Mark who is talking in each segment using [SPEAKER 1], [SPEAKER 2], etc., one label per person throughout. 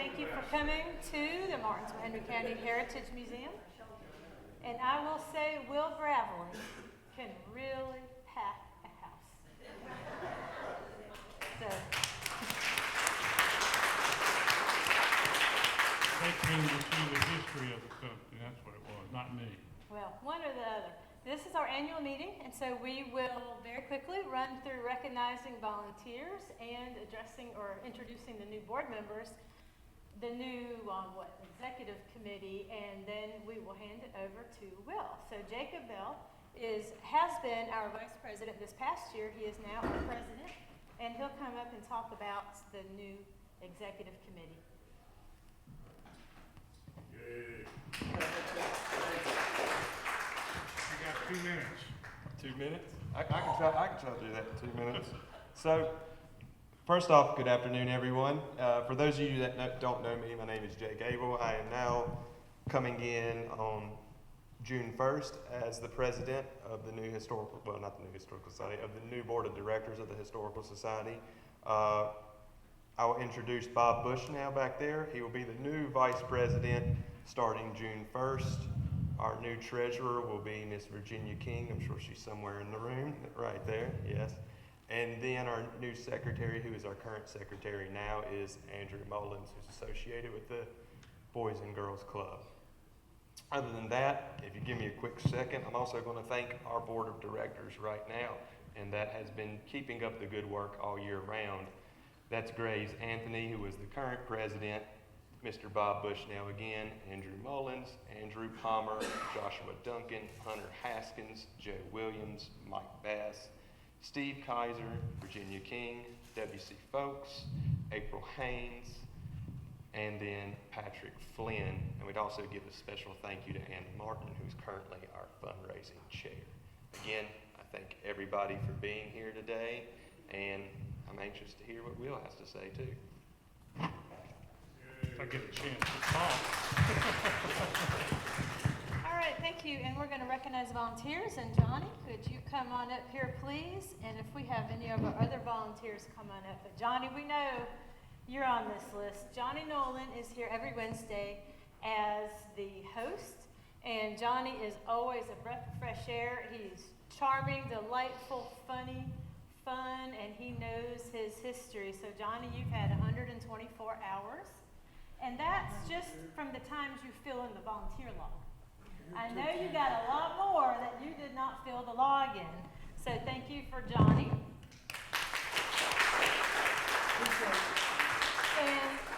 [SPEAKER 1] thank you for coming to the Martinsville-Henry County Heritage Museum. And I will say, Will Gravelly can really pack a house. So.
[SPEAKER 2] They came to see the history of the company, that's what it was, not me.
[SPEAKER 1] Well, one or the other. This is our annual meeting, and so we will very quickly run through recognizing volunteers and addressing or introducing the new board members, the new executive committee, and then we will hand it over to Will. So Jacob Bell has been our vice president this past year. He is now our president, and he'll come up and talk about the new executive committee.
[SPEAKER 2] Yay. You got 2 minutes.
[SPEAKER 3] 2 minutes? I can try to do that in 2 minutes. So, first off, good afternoon, everyone. For those of you that don't know me, my name is Jake Abel. I am now coming in on June 1st as the president of the new not the new Historical Society, of the new board of directors of the Historical Society. I will introduce Bob Bush now back there. He will be the new vice president starting June 1st. Our new treasurer will be Miss Virginia King. I'm sure she's somewhere in the room, right there, yes. And then our new secretary, who is our current secretary now, is Andrew Mullins, who's associated with the Boys and Girls Club. Other than that, if you give me a quick second, I'm also going to thank our board of directors right now, and that has been keeping up the good work all year round. That's Grace Anthony, who is the current president, Mr. Bob Bush now again, Andrew Mullins, Andrew Palmer, Joshua Duncan, Hunter Haskins, Joe Williams, Mike Bass, Steve Kaiser, Virginia King, W.C. Folks, April Haynes, and then Patrick Flynn. And we'd also give a special thank you to Anna Martin, who's currently our fundraising chair. Again, I thank everybody for being here today, and I'm anxious to hear what Will has to say too.
[SPEAKER 2] If I get a chance to talk.
[SPEAKER 1] All right, thank you. And we're going to recognize volunteers. And Johnny, could you come on up here, please? And if we have any of our other volunteers, come on up. But Johnny, we know you're on this list. Johnny Nolan is here every Wednesday as the host. And Johnny is always a breath of fresh air. He's charming, delightful, funny, fun, and he knows his history. So Johnny, you've had 124 hours. And that's just from the times you fill in the volunteer log. I know you got a lot more that you did not fill the log in. So thank you for Johnny.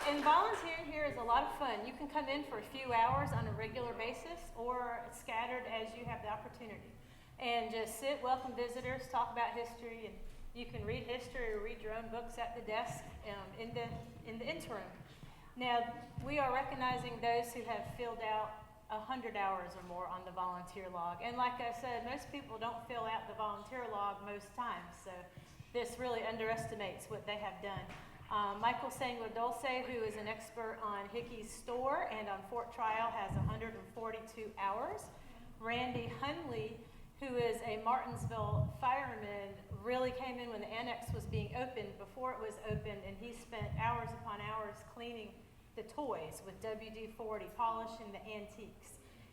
[SPEAKER 1] And volunteering here is a lot of fun. You can come in for a few hours on a regular basis or scattered as you have the opportunity. And just sit, welcome visitors, talk about history, and you can read history or read your own books at the desk in the interim. Now, we are recognizing those who have filled out 100 hours or more on the volunteer log. And like I said, most people don't fill out the volunteer log most times, so this really underestimates what they have done. Michael Sangler Dulce, who is an expert on Hickey's store and on Fort Trial, has 142 hours. Randy Hunley, who is a Martinsville fireman, really came in when the annex was being opened, before it was opened, and he spent hours upon hours cleaning the toys with WD-40, polishing the antiques.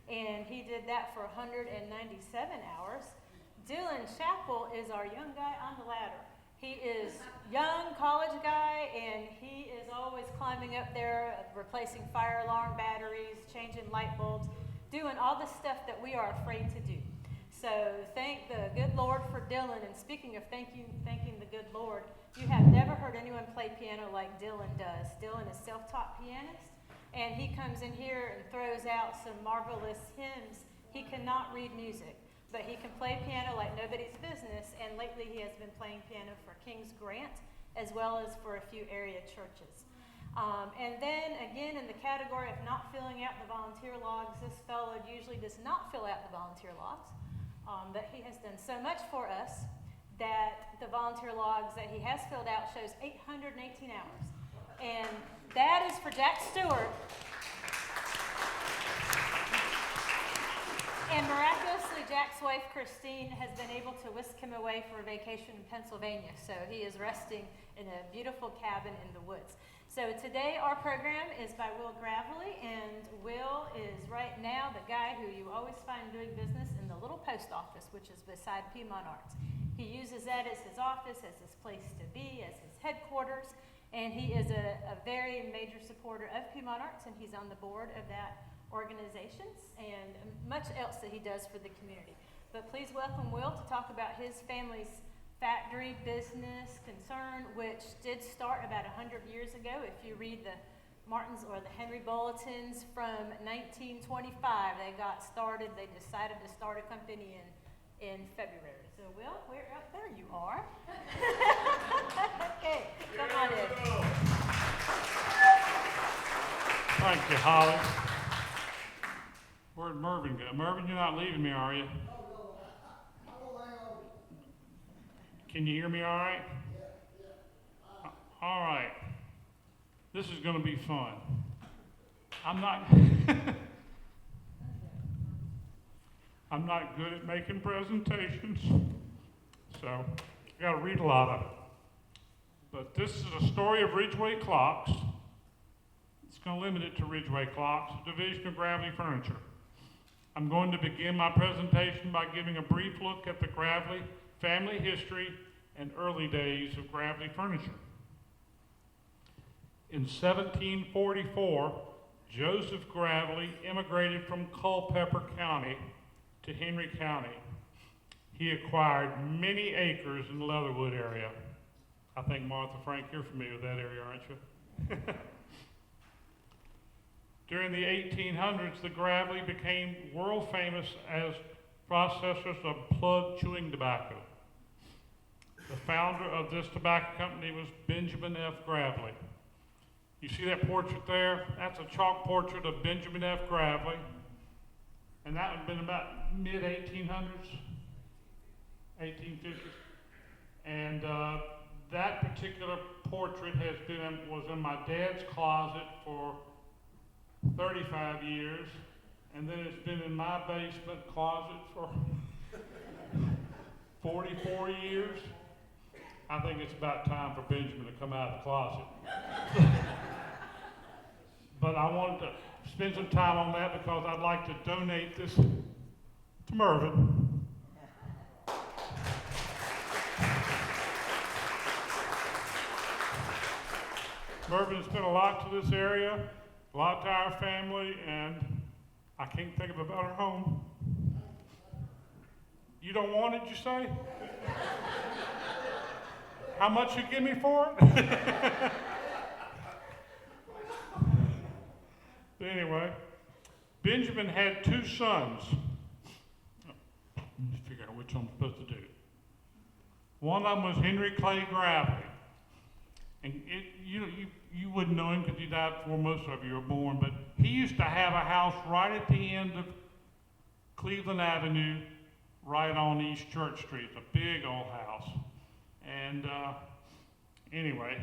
[SPEAKER 1] And he did that for 197 hours. Dylan Chappell is our young guy on the ladder. He is young college guy, and he is always climbing up there, replacing fire alarm batteries, changing light bulbs, doing all the stuff that we are afraid to do. So thank the good Lord for Dylan. And speaking of thanking the good Lord, you have never heard anyone play piano like Dylan does. Dylan is a self-taught pianist, and he comes in here and throws out some marvelous hymns. He cannot read music, but he can play piano like nobody's business, and lately he has been playing piano for King's Grant, as well as for a few area churches. And then again, in the category of not filling out the volunteer logs, this fellow usually does not fill out the volunteer logs, but he has done so much for us that the volunteer logs that he has filled out shows 818 hours. And that is for Jack Stewart. And miraculously, Jack's wife, Christine, has been able to whisk him away for a vacation in Pennsylvania. So he is resting in a beautiful cabin in the woods. So today our program is by Will Gravely, and Will is right now the guy who you always find doing business in the little post office, which is beside Piedmont Arts. He uses that as his office, as his place to be, as his headquarters, and he is a very major supporter of Piedmont Arts, and he's on the board of that organization, and much else that he does for the community. But please welcome Will to talk about his family's factory business concern, which did start about 100 years ago. If you read the Martins or the Henry Bulletins from 1925, they got started. They decided to start a company in February. So, Will, where up there you are. Okay, come on in.
[SPEAKER 2] Thank you, Holly. Where'd Mervyn go? Mervyn, you're not leaving me, are you? Can you hear me all right? All right. This is going to be fun. I'm not I'm not good at making presentations, so I got to read a lot of it. But this is a story of Ridgeway Clocks. It's going to limit it to Ridgeway Clocks, a division of Gravely Furniture. I'm going to begin my presentation by giving a brief look at the Gravely family history and early days of Gravely Furniture. In 1744, Joseph Gravely immigrated from Culpeper County to Henry County. He acquired many acres in the Leatherwood area. I think, Martha Frank, you're familiar with that area, aren't you? During the 1800s, the Gravely became world famous as processors of plug chewing tobacco. The founder of this tobacco company was Benjamin F. Gravely. You see that portrait there? That's a chalk portrait of Benjamin F. Gravely. And that would have been about mid-1800s, 1850s. And that particular portrait was in my dad's closet for 35 years, and then it's been in my basement closet for 44 years. I think it's about time for Benjamin to come out of the closet. But I wanted to spend some time on that because I'd like to donate this to Mervyn. Mervyn spent a lot to this area, a lot to our family, and I can't think of a better home. You don't want it, you say? How much you give me for it? But anyway, Benjamin had two sons. Let me figure out which I'm supposed to do. One of them was Henry Clay Gravely. And you wouldn't know him because he died before most of you were born, but he used to have a house right at the end of Cleveland Avenue, right on East Church Street, a big old house. And anyway,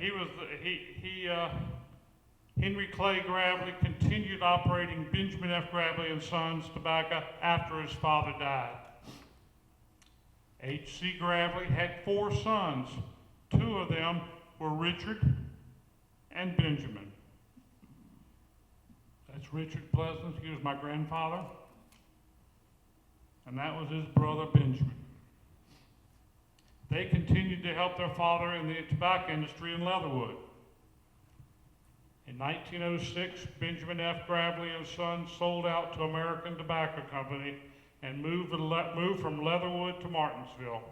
[SPEAKER 2] Henry Clay Gravely continued operating Benjamin F. Gravely and Sons Tobacco after his father died. H.C. Gravely had 4 sons. 2 of them were Richard and Benjamin. That's Richard Pleasant. He was my grandfather. And that was his brother Benjamin. They continued to help their father in the tobacco industry in Leatherwood. In 1906, Benjamin F. Gravely and Sons sold out to American Tobacco Company and moved from Leatherwood to Martinsville.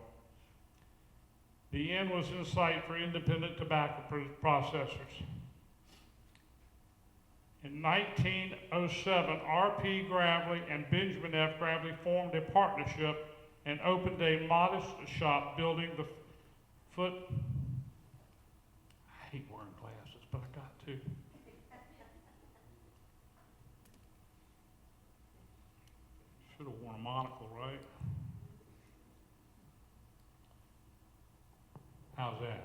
[SPEAKER 2] The end was in sight for independent tobacco processors. In 1907, R.P. Gravely and Benjamin F. Gravely formed a partnership and opened a modest shop building the foot. I hate wearing glasses, but I got to. Should have worn a monocle, right? How's that?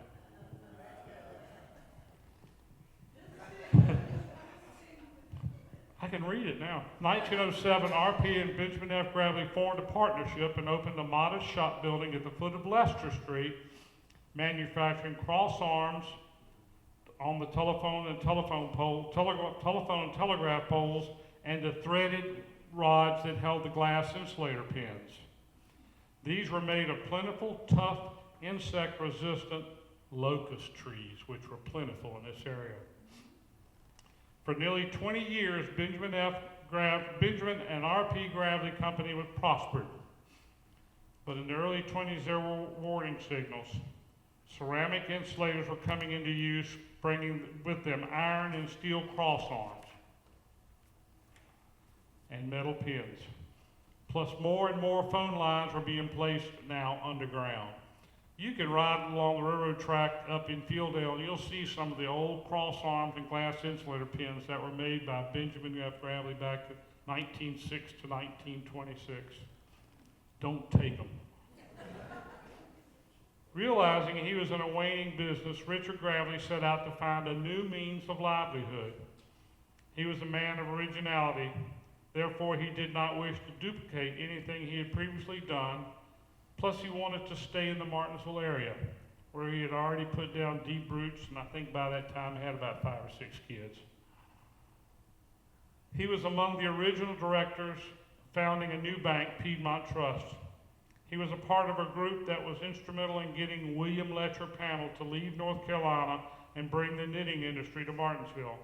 [SPEAKER 2] I can can read it now. 1907, RP and Benjamin F. Gravely formed a partnership and opened a modest shop building at the foot of Leicester Street, manufacturing cross arms on the telephone and telegraph poles, and the threaded rods that held the glass insulator pins. These were made of plentiful, tough, insect-resistant locust trees, which were plentiful in this area. For nearly 20 years, Benjamin and R.P. Gravely Company was prospered. But in the early 20s, there were warning signals. Ceramic insulators were coming into use, bringing with them iron and steel cross arms and metal pins. Plus, more and more phone lines were being placed now underground. You can ride along the railroad track up in Fieldale, and you'll see some of the old cross arms and glass insulator pins that were made by Benjamin F. Gravely back in 1906 to 1926. Don't take them. Realizing he was in a waning business, Richard Gravely set out to find a new means of livelihood. He was a man of originality. Therefore, he did not wish to duplicate anything he had previously done. Plus, he wanted to stay in the Martinsville area, where he had already put down deep roots, and I think by that time he had about 5 or 6 kids. He was among the original directors founding a new bank, Piedmont Trust. He was a part of a group that was instrumental in getting William Letcher Pannell to leave North Carolina and bring the knitting industry to Martinsville.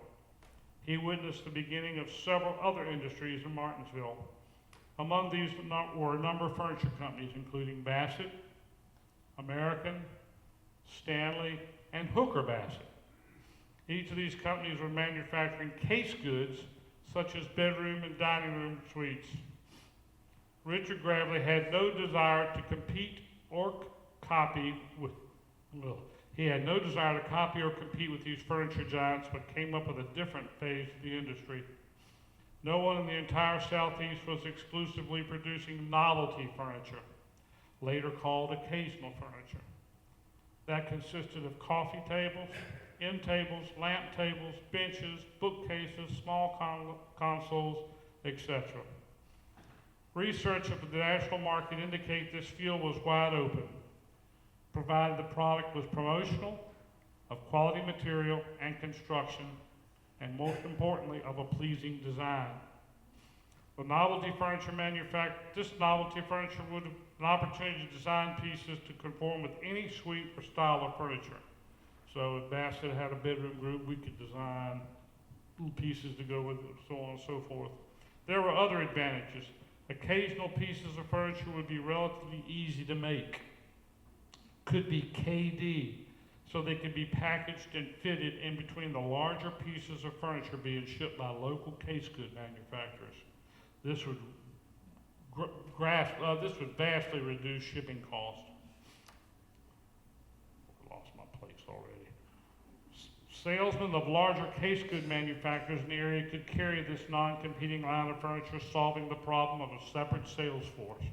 [SPEAKER 2] He witnessed the beginning of several other industries in Martinsville. Among these were a number of furniture companies, including Bassett, American, Stanley, and Hooker Bassett. Each of these companies were manufacturing case goods, such as bedroom and dining room suites. Richard Gravely had no desire to compete or copy with, he had no desire to copy or compete with these furniture giants, but came up with a different phase of the industry. No one in the entire Southeast was exclusively producing novelty furniture, later called occasional furniture. That consisted of coffee tables, end tables, lamp tables, benches, bookcases, small consoles, etc. Research of the national market indicates this field was wide open, provided the product was promotional, of quality material and construction, and most importantly, of a pleasing design. The novelty furniture this novelty furniture would have an opportunity to design pieces to conform with any suite or style of furniture. So if Bassett had a bedroom group, we could design little pieces to go with it, so on and so forth. There were other advantages. Occasional pieces of furniture would be relatively easy to make. Could be KD, so they could be packaged and fitted in between the larger pieces of furniture being shipped by local case good manufacturers. This would vastly reduce shipping costs. Lost my place already. Salesmen of larger case good manufacturers in the area could carry this non-competing line of furniture, solving the problem of a separate sales force.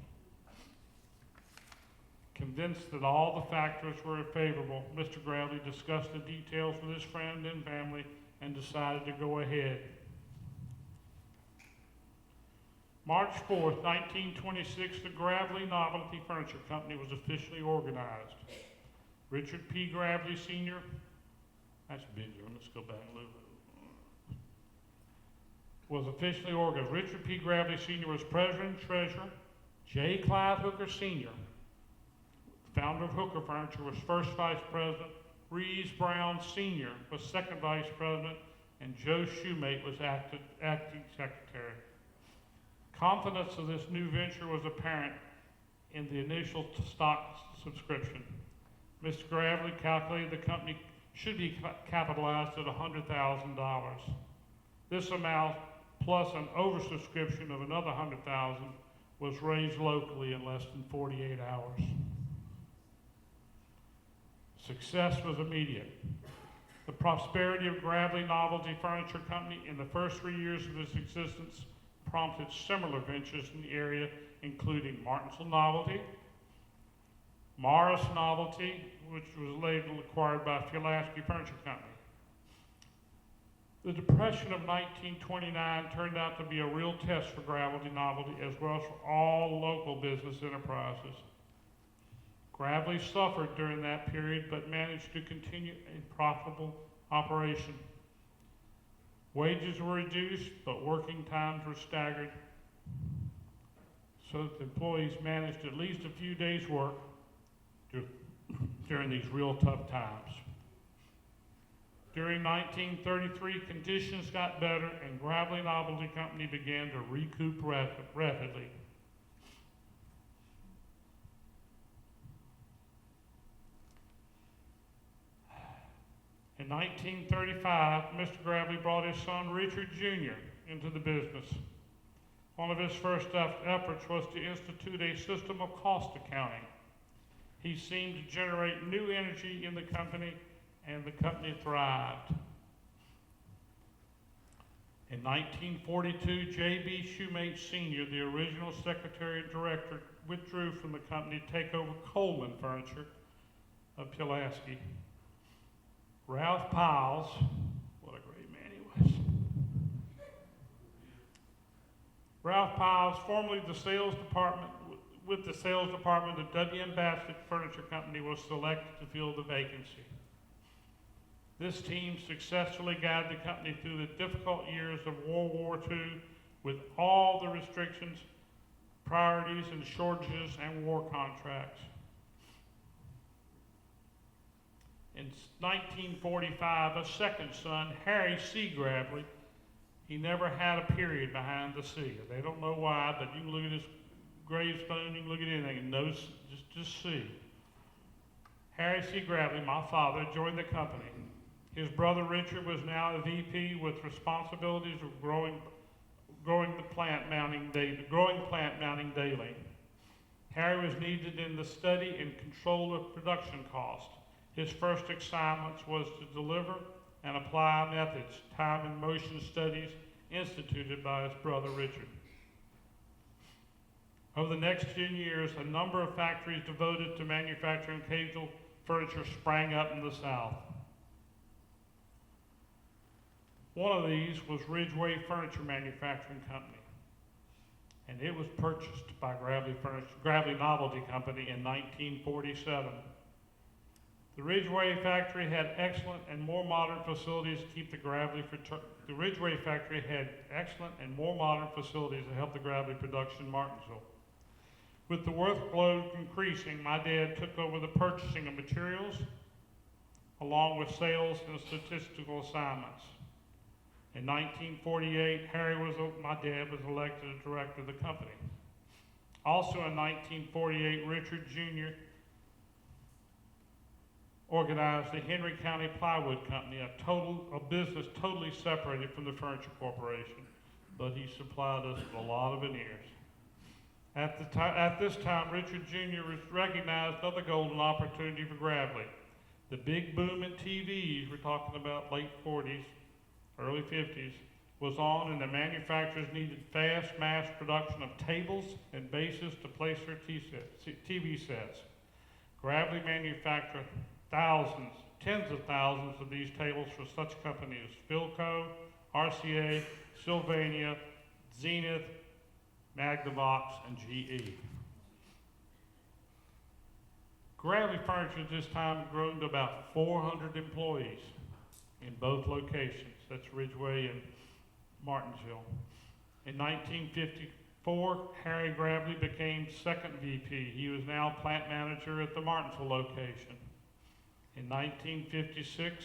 [SPEAKER 2] Convinced that all the factors were favorable, Mr. Gravely discussed the details with his friend and family and decided to go ahead. March 4th, 1926, the Gravely Novelty Furniture Company was officially organized. Richard P. Gravely Sr., that's Benjamin, let's go back a little bit, was officially organized. Richard P. Gravely Sr. was president and treasurer. J. Clive Hooker Sr., founder of Hooker Furniture, was first vice president. Reeves Brown Sr. was second vice president, and Joe Shoemate was acting secretary. Confidence of this new venture was apparent in the initial stock subscription. Mr. Gravely calculated the company should be capitalized at $100,000. This amount, plus an oversubscription of another $100,000, was raised locally in less than 48 hours. Success was immediate. The prosperity of Gravely Novelty Furniture Company in the first 3 years of its existence prompted similar ventures in the area, including Martinsville Novelty, Morris Novelty, which was later acquired by Pulaski Furniture Company. The Depression of 1929 turned out to be a real test for Gravely Novelty as well as for all local business enterprises. Gravely suffered during that period but managed to continue a profitable operation. Wages were reduced, but working times were staggered so that the employees managed at least a few days' work during these real tough times. During 1933, conditions got better and Gravely Novelty Company began to recoup rapidly. In 1935, Mr. Gravely brought his son Richard Jr. into the business. One of his first efforts was to institute a system of cost accounting. He seemed to generate new energy in the company, and the company thrived. In 1942, J.B. Shoemate Sr., the original secretary and director, withdrew from the company to take over Coleman Furniture of Pulaski. Ralph Piles, what a great man he was. Ralph Piles, formerly the sales department, with the sales department of W.M. Bassett Furniture Company, was selected to fill the vacancy. This team successfully guided the company through the difficult years of World War II with all the restrictions, priorities, and shortages and war contracts. In 1945, a second son, Harry C. Gravely, he never had a period behind the C. They don't know why, but you can look at his gravestone, you can look at anything and know, just see. Harry C. Gravely, my father, joined the company. His brother Richard was now a VP with responsibilities of growing plant mounting daily. Harry was needed in the study and control of production cost. His first assignment was to deliver and apply methods, time and motion studies instituted by his brother Richard. Over the next 10 years, a number of factories devoted to manufacturing occasional furniture sprang up in the South. One of these was Ridgeway Furniture Manufacturing Company, and it was purchased by Gravely Novelty Company in 1947. The Ridgeway factory had excellent and more modern facilities to keep the Ridgeway factory had excellent and more modern facilities to help the Gravely production in Martinsville. With the workload increasing, my dad took over the purchasing of materials along with sales and statistical assignments. In 1948, my dad was elected a director of the company. Also in 1948, Richard Jr. organized the Henry County Plywood Company, a business totally separated from the Furniture Corporation, but he supplied us with a lot of veneers. At this time, Richard Jr. recognized another golden opportunity for Gravely. The big boom in TVs, we're talking about late 40s, early 50s, was on, and the manufacturers needed fast mass production of tables and bases to place their TV sets. Gravely manufactured tens of thousands of these tables for such companies as Philco, RCA, Sylvania, Zenith, Magnavox, and GE. Gravely Furniture at this time had grown to about 400 employees in both locations. That's Ridgeway and Martinsville. In 1954, Harry Gravely became second VP. He was now plant manager at the Martinsville location. In 1956,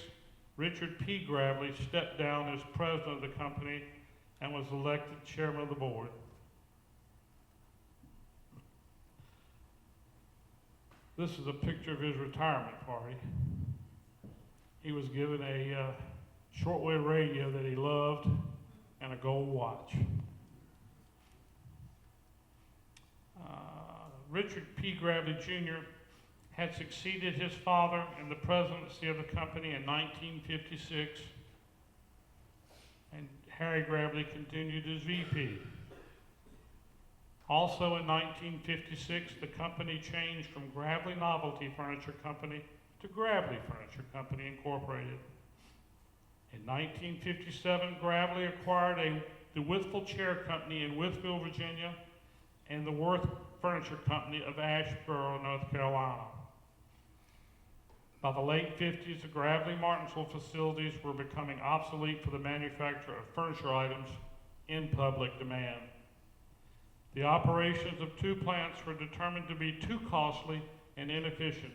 [SPEAKER 2] Richard P. Gravely stepped down as president of the company and was elected chairman of the board. This is a picture of his retirement party. He was given a shortwave radio that he loved and a gold watch. Richard P. Gravely Jr. had succeeded his father in the presidency of the company in 1956, and Harry Gravely continued as VP. Also in 1956, the company changed from Gravely Novelty Furniture Company to Gravely Furniture Company Incorporated. In 1957, Gravely acquired the Withfield Chair Company in Withfield, Virginia, and the Worth Furniture Company of Asheboro, North Carolina. By the late 50s, the Gravely Martinsville facilities were becoming obsolete for the manufacture of furniture items in public demand. The operations of two plants were determined to be too costly and inefficient.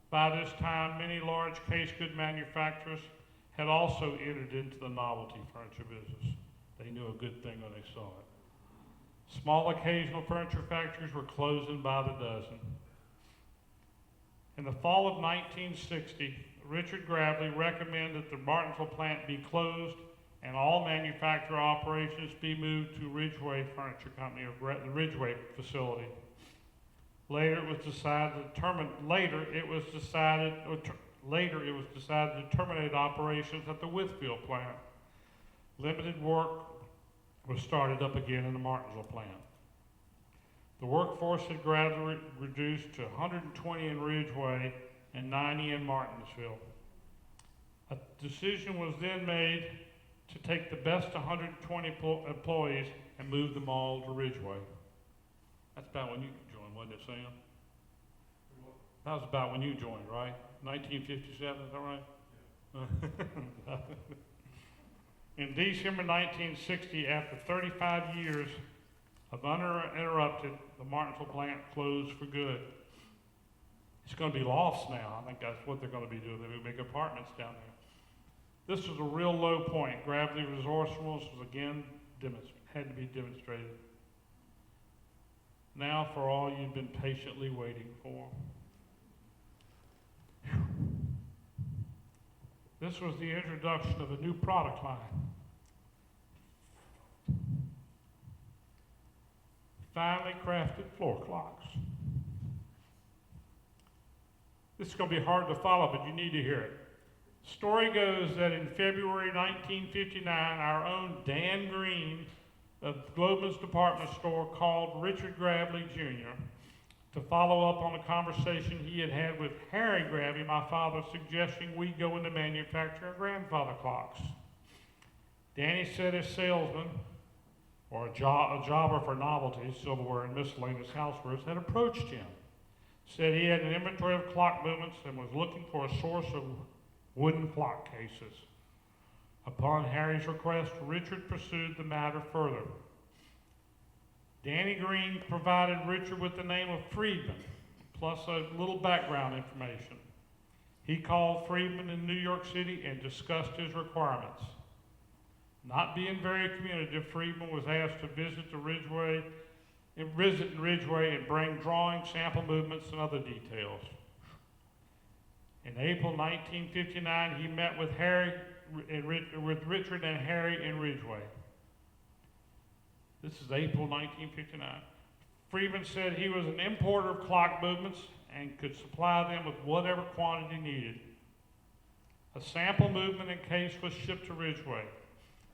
[SPEAKER 2] By this time, many large case good manufacturers had also entered into the novelty furniture business. They knew a good thing when they saw it. Small occasional furniture factories were closing by the dozen. In the fall of 1960, Richard Gravely recommended that the Martinsville plant be closed and all manufacturer operations be moved to Ridgeway Furniture Company, or the Ridgeway facility. Later, it was decided to terminate operations at the Withfield plant. Limited work was started up again in the Martinsville plant. The workforce had gradually reduced to 120 in Ridgeway and 90 in Martinsville. A decision was then made to take the best 120 employees and move them all to Ridgeway. That's about when you joined, wasn't it, Sam? That was about when you joined, right? 1957, is that right? In December 1960, after 35 years of uninterrupted, the Martinsville plant closed for good. It's going to be lofts now. I think that's what they're going to be doing. They're going to make apartments down there. This was a real low point. Gravely resourcefulness was again had to be demonstrated. Now for all you've been patiently waiting for. This was the introduction of a new product line. Finely crafted floor clocks. This is going to be hard to follow, but you need to hear it. Story goes that in February 1959, our own Dan Green of Globin's department store called Richard Gravely Jr. to follow up on a conversation he had had with Harry Gravely, my father, suggesting we go into manufacturing grandfather clocks. Danny said his salesman, or a jobber for novelties, silverware, and miscellaneous housewares, had approached him, said he had an inventory of clock movements and was looking for a source of wooden clock cases. Upon Harry's request, Richard pursued the matter further. Danny Green provided Richard with the name of Friedman, plus a little background information. He called Friedman in New York City and discussed his requirements. Not being very communicative, Friedman was asked to visit Ridgeway and bring drawings, sample movements, and other details. In April 1959, he met with Richard and Harry in Ridgeway. This is April 1959. Friedman said he was an importer of clock movements and could supply them with whatever quantity needed. A sample movement and case was shipped to Ridgeway.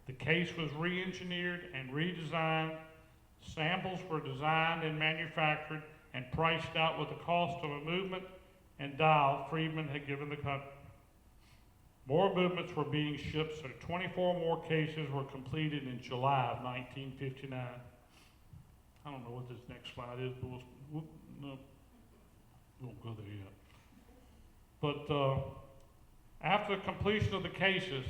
[SPEAKER 2] The case was re-engineered and redesigned. Samples were designed and manufactured and priced out with the cost of a movement and dial Friedman had given the company. More movements were being shipped, so 24 more cases were completed in July of 1959. I don't know what this next slide is, but we won't go there yet. But after the completion of the cases,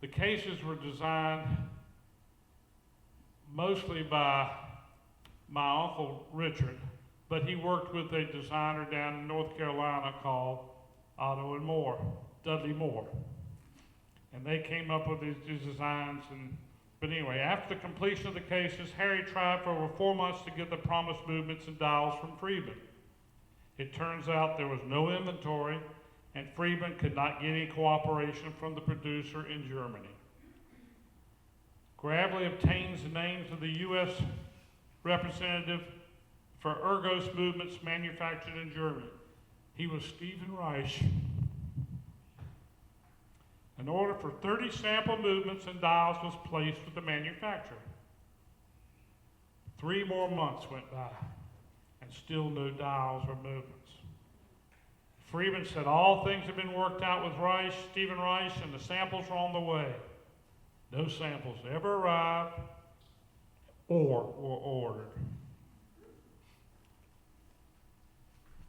[SPEAKER 2] the cases were designed mostly by my uncle Richard, but he worked with a designer down in North Carolina called Dudley Moore. And they came up with these designs. But anyway, after the completion of the cases, Harry tried for over 4 months to get the promised movements and dials from Friedman. It turns out there was no inventory, and Friedman could not get any cooperation from the producer in Germany. Gravely obtains the names of the U.S. representative for Ergos movements manufactured in Germany. He was Stephen Reich. An order for 30 sample movements and dials was placed with the manufacturer. 3 more months went by, and still no dials or movements. Freeman said all things had been worked out with Stephen Rice, and the samples were on the way. No samples ever arrived or were ordered.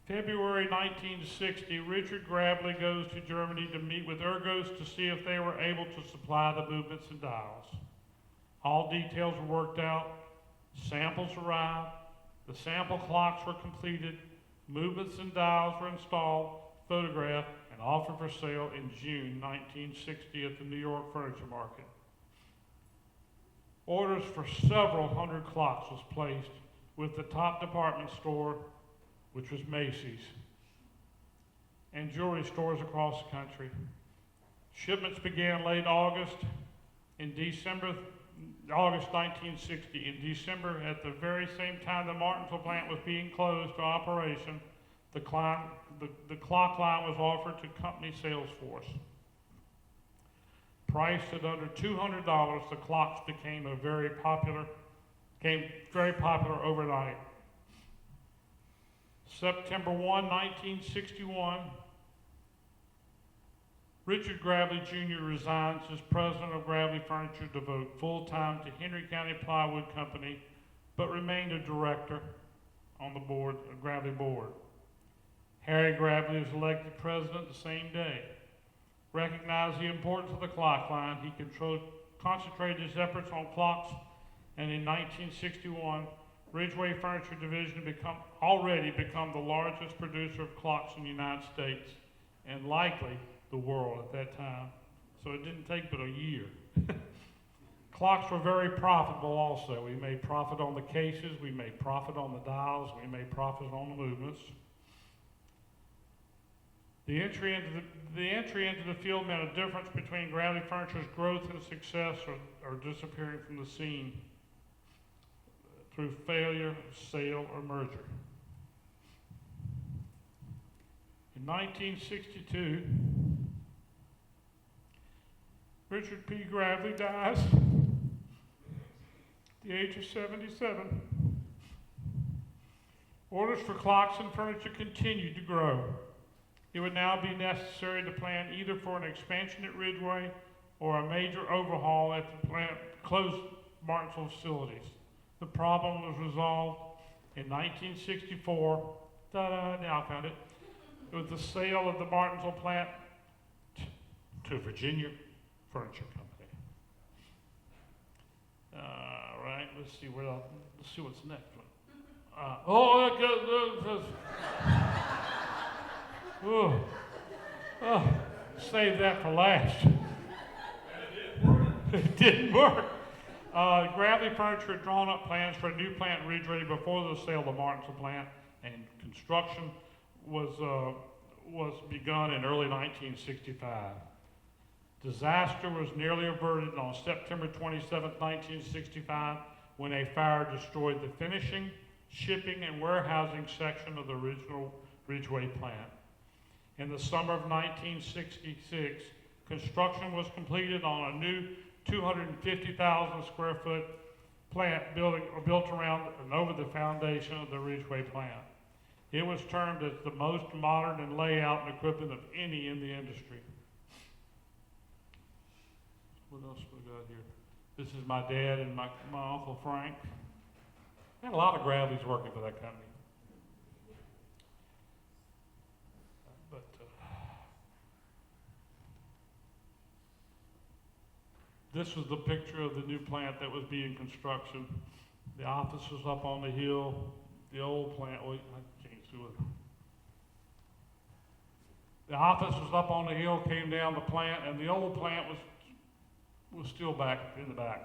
[SPEAKER 2] February 1960, Richard Gravely goes to Germany to meet with Ergos to see if they were able to supply the movements and dials. All details were worked out, samples arrived, the sample clocks were completed, movements and dials were installed, photographed, and offered for sale in June 1960 at the New York Furniture Market. Orders for several hundred clocks was placed with the top department store, which was Macy's, and jewelry stores across the country. Shipments began late August. August 1960. In December, at the very same time the Martinsville plant was being closed to operation, the clock line was offered to company sales force. Priced at under $200, the clocks became very popular overnight. September 1, 1961, Richard Gravely Jr. resigns as president of Gravely Furniture to devote full-time to Henry County Plywood Company, but remained a director on the board, Gravely board. Harry Gravely was elected president the same day. Recognized the importance of the clock line, he concentrated his efforts on clocks, and in 1961, Ridgeway Furniture Division already become the largest producer of clocks in the United States, and likely the world at that time. So it didn't take but a year. Clocks were very profitable also. We made profit on the cases, we made profit on the dials, we made profit on the movements. The entry into the field meant a difference between Gravely Furniture's growth and success or disappearing from the scene through failure, sale, or merger. In 1962, Richard P. Gravely dies at the age of 77. Orders for clocks and furniture continued to grow. It would now be necessary to plan either for an expansion at Ridgeway or a major overhaul at the closed Martinsville facilities. The problem was resolved in 1964, now I found it, with the sale of the Martinsville plant to Virginia Furniture Company. Right, let's see what's next one. Save that for last. It didn't work. Gravely Furniture had drawn up plans for a new plant in Ridgeway before the sale of the Martinsville plant, and construction was begun in early 1965. Disaster was nearly averted on September 27, 1965, when a fire destroyed the finishing, shipping, and warehousing section of the original Ridgeway plant. In the summer of 1966, construction was completed on a new 250,000 square foot plant built around and over the foundation of the Ridgeway plant. It was termed as the most modern in layout and equipment of any in the industry. What else we got here? This is my dad and my Uncle Frank. I had a lot of Gravleys working for that company. But this was the picture of the new plant that was being construction. The office was up on the hill. The old plant, I can't do it. The office was up on the hill, came down the plant, and the old plant was still back in the back.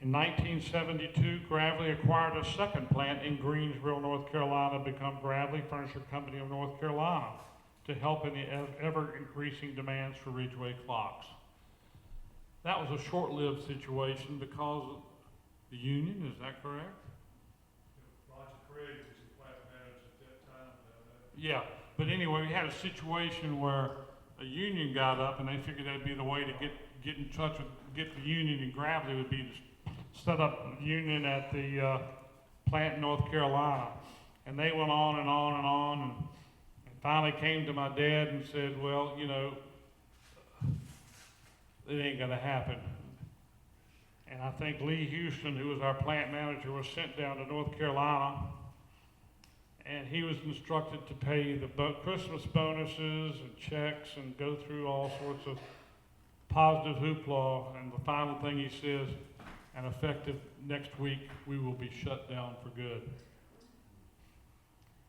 [SPEAKER 2] In 1972, Gravely acquired a second plant in Greensboro, North Carolina, to become Gravely Furniture Company of North Carolina to help in the ever-increasing demands for Ridgeway clocks. That was a short-lived situation because of the union, is that correct?
[SPEAKER 4] Lots of credit to the plant managers at that time.
[SPEAKER 2] Yeah, but anyway, we had a situation where a union got up and they figured that'd be the way to get in touch with, get the union, and Gravely would be to set up a union at the plant in North Carolina. And they went on and on and on, and finally came to my dad and said, well, you know, it ain't gonna happen. And I think Lee Houston, who was our plant manager, was sent down to North Carolina, and he was instructed to pay the Christmas bonuses and checks and go through all sorts of positive hoopla. And the final thing he says, and effective next week, we will be shut down for good.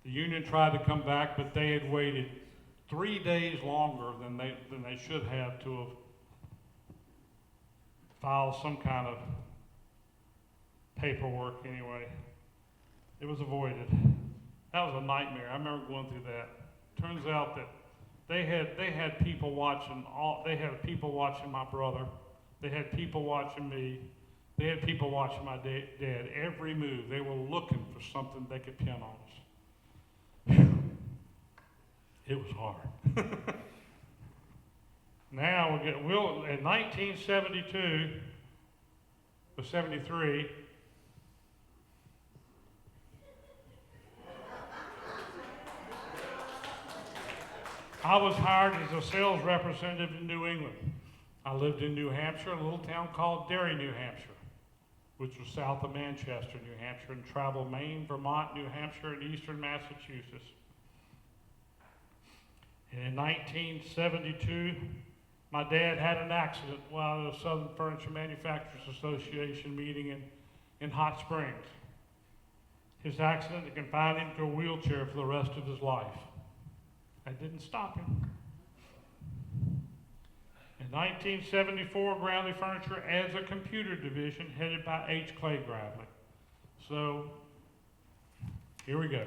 [SPEAKER 2] The union tried to come back, but they had waited 3 days longer than they should have to have filed some kind of paperwork anyway. It was avoided. That was a nightmare. I remember going through that. Turns out that they had people watching they had people watching my brother. They had people watching me. They had people watching my dad. Every move. They were looking for something they could pin on us. Whew. It was hard. Now in 1972 or 73, I was hired as a sales representative in New England. I lived in New Hampshire, a little town called Derry, New Hampshire, which was south of Manchester, New Hampshire, and traveled Maine, Vermont, New Hampshire, and eastern Massachusetts. And in 1972, my dad had an accident while at a Southern Furniture Manufacturers Association meeting in Hot Springs. His accident had confined him to a wheelchair for the rest of his life. That didn't stop him. In 1974, Gravely Furniture adds a computer division headed by H. Clay Gravely. So, here we go.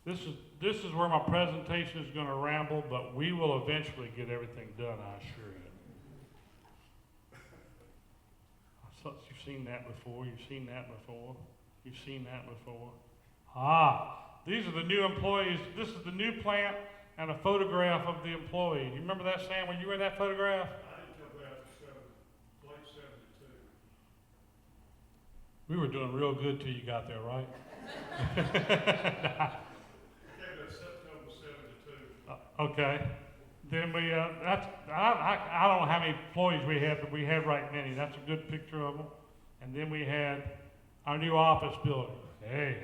[SPEAKER 2] This is where my presentation is going to ramble, but we will eventually get everything done, I assure you. So you've seen that before, you've seen that before, you've seen that before. These are the new employees. This is the new plant and a photograph of the employee. You remember that, Sam, when you were in that photograph?
[SPEAKER 4] I didn't come back to late 72.
[SPEAKER 2] We were doing real good till you got there, right?
[SPEAKER 4] I came back September 72.
[SPEAKER 2] Okay. Then I don't know how many employees we had, but we had right many. That's a good picture of them. And then we had our new office building. Hey,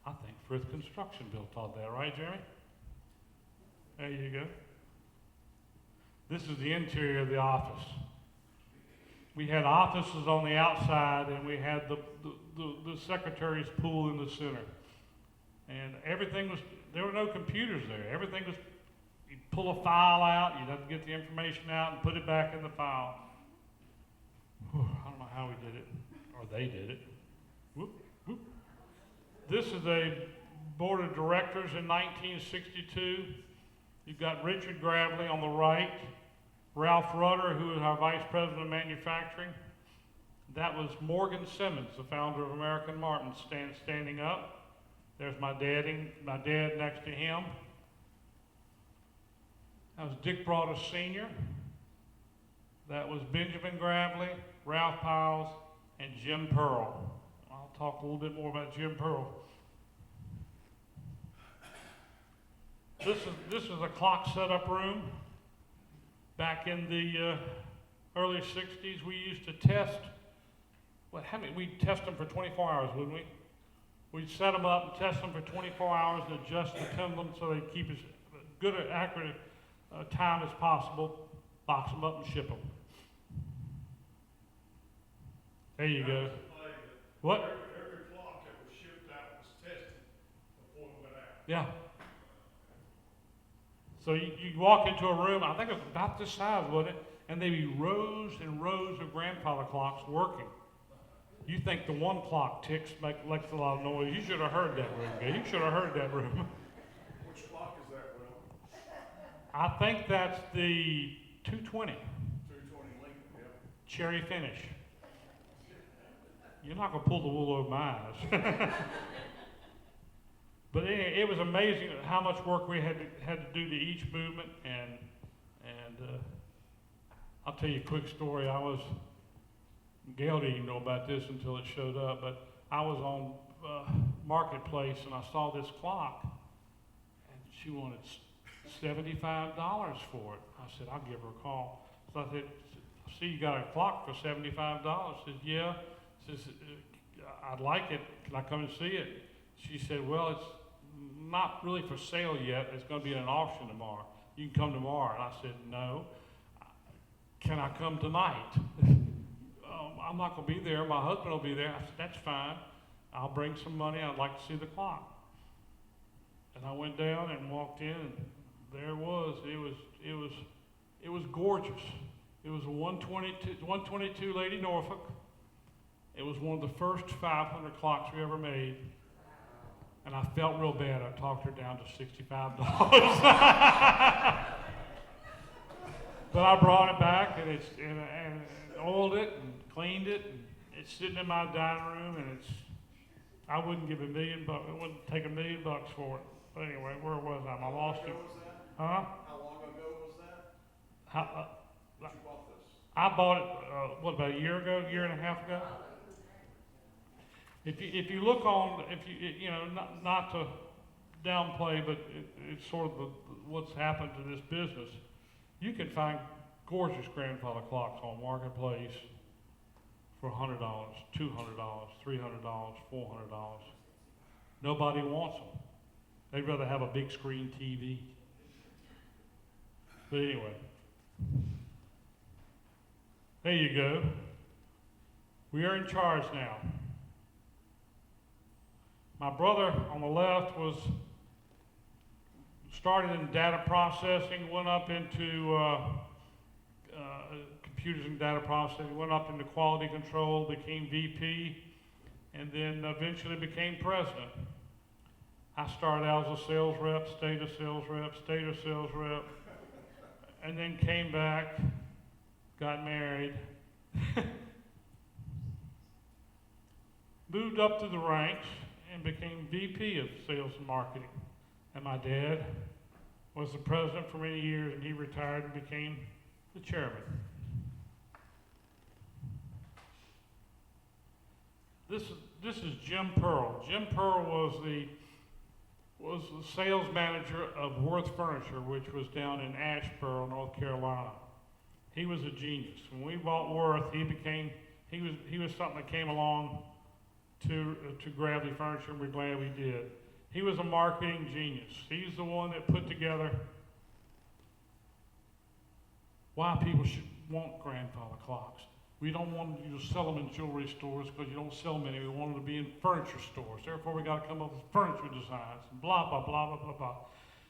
[SPEAKER 2] I think Frith Construction built all that, right, Jeremy? There you go. This is the interior of the office. We had offices on the outside, and we had the secretary's pool in the center. And everything was, there were no computers there. Everything was, you'd pull a file out, you'd have to get the information out and put it back in the file. Whew, I don't know how we did it, or they did it. Whoop, whoop. This is a board of directors in 1962. You've got Richard Gravely on the right, Ralph Rudder, who is our vice president of manufacturing. That was Morgan Simmons, the founder of American Martin, standing up. There's my dad next to him. That was Dick Broadus Sr. That was Benjamin Gravely, Ralph Piles, and Jim Pearl. I'll talk a little bit more about Jim Pearl. This is a clock setup room. Back in the early 60s, we used to test. We'd test them for 24 hours, wouldn't we? We'd set them up and test them for 24 hours and adjust the pendulum so they keep as good or accurate time as possible. Box them up and ship them. There you go. What?
[SPEAKER 4] Every clock that was shipped out was tested before it went out.
[SPEAKER 2] Yeah. So you walk into a room, I think it was about this size, wasn't it? And there'd be rows and rows of grandfather clocks working. You think the one clock ticks, makes a lot of noise. You should have heard that room. You should have heard that room.
[SPEAKER 4] Which clock is that, Will?
[SPEAKER 2] I think that's the 220.
[SPEAKER 4] 220 Lincoln, yeah.
[SPEAKER 2] Cherry finish. You're not going to pull the wool over my eyes. But it was amazing how much work we had to do to each movement, and I'll tell you a quick story. Gail didn't even know about this until it showed up, but I was on Marketplace and I saw this clock, and she wanted $75 for it. I said, I'll give her a call. So I said, see, you got a clock for $75. She said, yeah. She said, I'd like it. Can I come and see it? She said, well, it's not really for sale yet. It's going to be at an auction tomorrow. You can come tomorrow. And I said, no. Can I come tonight? I'm not going to be there. My husband will be there. I said, that's fine. I'll bring some money. I'd like to see the clock. And I went down and walked in, and there it was. It was gorgeous. It was a 122 Lady Norfolk. It was one of the first 500 clocks we ever made. And I felt real bad. I talked her down to $65. But I brought it back, and and oiled it and cleaned it, and it's sitting in my dining room, and I wouldn't give $1 million. It wouldn't take $1 million for it. But anyway, where was I? I lost it. Huh?
[SPEAKER 4] How long ago was that? That you bought this?
[SPEAKER 2] I bought it, about a year ago, year and a half ago? If you look on, not to downplay, but it's sort of what's happened to this business, you can find gorgeous grandfather clocks on Marketplace for $100, $200, $300, $400. Nobody wants them. They'd rather have a big screen TV. But anyway, there you go. We are in charge now. My brother on the left started in data processing, went up into computers and data processing, went up into quality control, became VP, and then eventually became president. I started out as a sales rep, stayed a sales rep, and then came back, got married, moved up through the ranks, and became VP of sales and marketing. And my dad was the president for many years, and he retired and became the chairman. This is Jim Pearl. Jim Pearl was the sales manager of Worth Furniture, which was down in Asheboro, North Carolina. He was a genius. When we bought Worth, he was something that came along to Gravely Furniture, and we're glad we did. He was a marketing genius. He's the one that put together why people should want grandfather clocks. We don't want you to sell them in jewelry stores because you don't sell many. We want them to be in furniture stores. Therefore, we got to come up with furniture designs and blah, blah, blah, blah, blah, blah.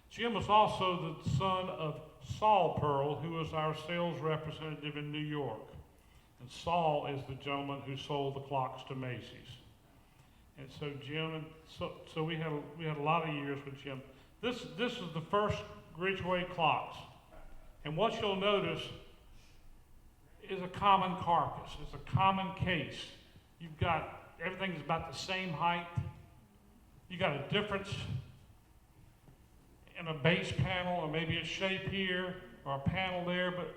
[SPEAKER 2] Jim was also the son of Saul Pearl, who was our sales representative in New York. And Saul is the gentleman who sold the clocks to Macy's. And so Jim, so we had a lot of years with Jim. This is the first Ridgeway clocks. And what you'll notice is a common carcass. It's a common case. You've got, everything's about the same height. You got a difference in a base panel, or maybe a shape here, or a panel there, but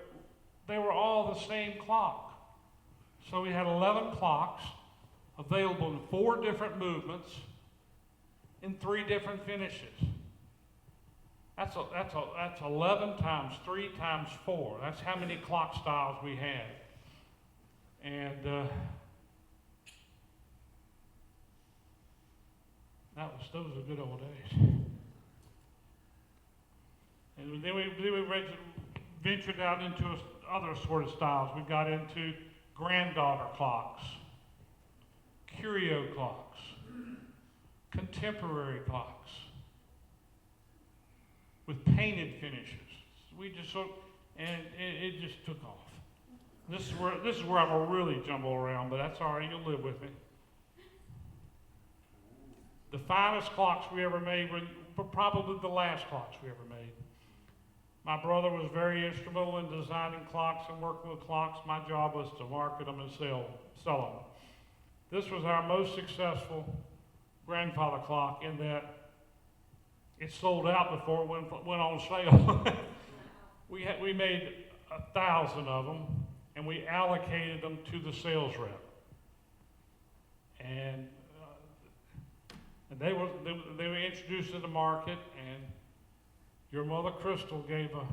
[SPEAKER 2] they were all the same clock. So we had 11 clocks available in 4 different movements in 3 different finishes. That's 11 times 3 times 4. That's how many clock styles we had. And those were good old days. And then we ventured out into other sort of styles. We got into granddaughter clocks, curio clocks, contemporary clocks with painted finishes. We just it just took off. This is where I'm gonna really jumble around, but that's all right. You'll live with me. The finest clocks we ever made were probably the last clocks we ever made. My brother was very instrumental in designing clocks and working with clocks. My job was to market them and sell them. This was our most successful grandfather clock in that it sold out before it went on sale. We made 1,000 of them, and we allocated them to the sales rep. And they were introduced to the market, and your mother Crystal gave a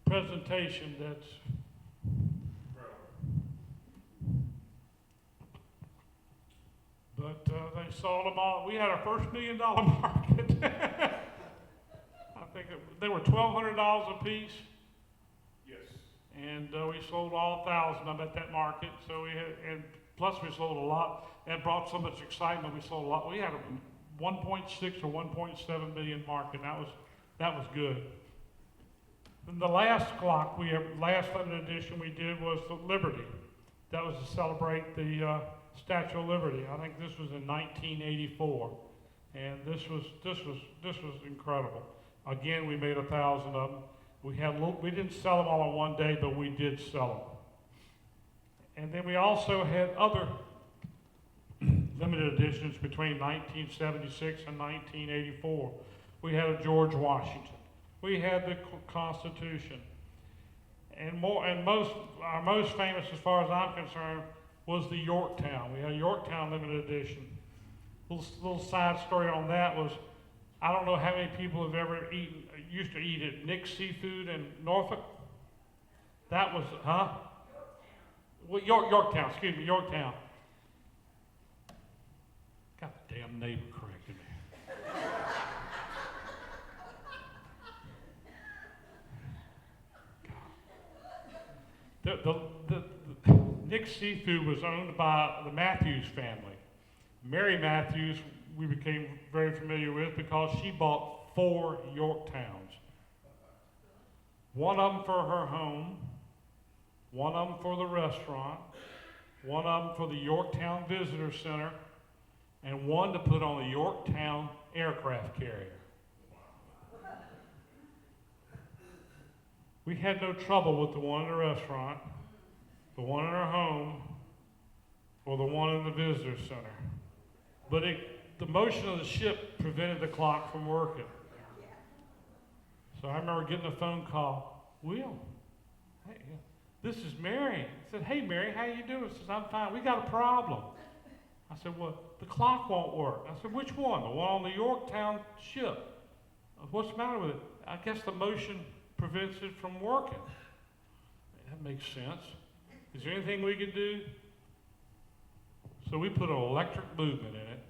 [SPEAKER 2] presentation that's but they sold them all. We had our first $1 million market. I think they were $1,200 a piece.
[SPEAKER 4] Yes.
[SPEAKER 2] And we sold all 1,000 of them at that market. So we had, and plus we sold a lot. That brought so much excitement. We sold a lot. We had a 1.6 or 1.7 million market. And that was good. And the last clock last limited edition we did was the Liberty. That was to celebrate the Statue of Liberty. I think this was in 1984, and this was incredible. Again, we made 1,000 of them. We didn't sell them all in one day, but we did sell them. And then we also had other limited editions between 1976 and 1984. We had a George Washington. We had the Constitution. And our most famous, as far as I'm concerned, was the Yorktown. We had a Yorktown limited edition. Little side story on that was, I don't know how many people have ever used to eat at Nick's Seafood in Norfolk. That was, huh? Well, Yorktown, excuse me, Yorktown. Got the damn neighbor correcting me. The Nick's Seafood was owned by the Matthews family. Mary Matthews, we became very familiar with because she bought 4 Yorktowns. One of them for her home, one of them for the restaurant, one of them for the Yorktown Visitor Center, and one to put on the Yorktown aircraft carrier. We had no trouble with the one in the restaurant, the one in our home, or the one in the visitor center. But the motion of the ship prevented the clock from working. So I remember getting a phone call. Will, hey, this is Mary. I said, hey, Mary, how you doing? She says, I'm fine. We got a problem. I said, well, the clock won't work. I said, which one? The one on the Yorktown ship. What's the matter with it? I guess the motion prevents it from working. That makes sense. Is there anything we can do? So we put an electric movement in it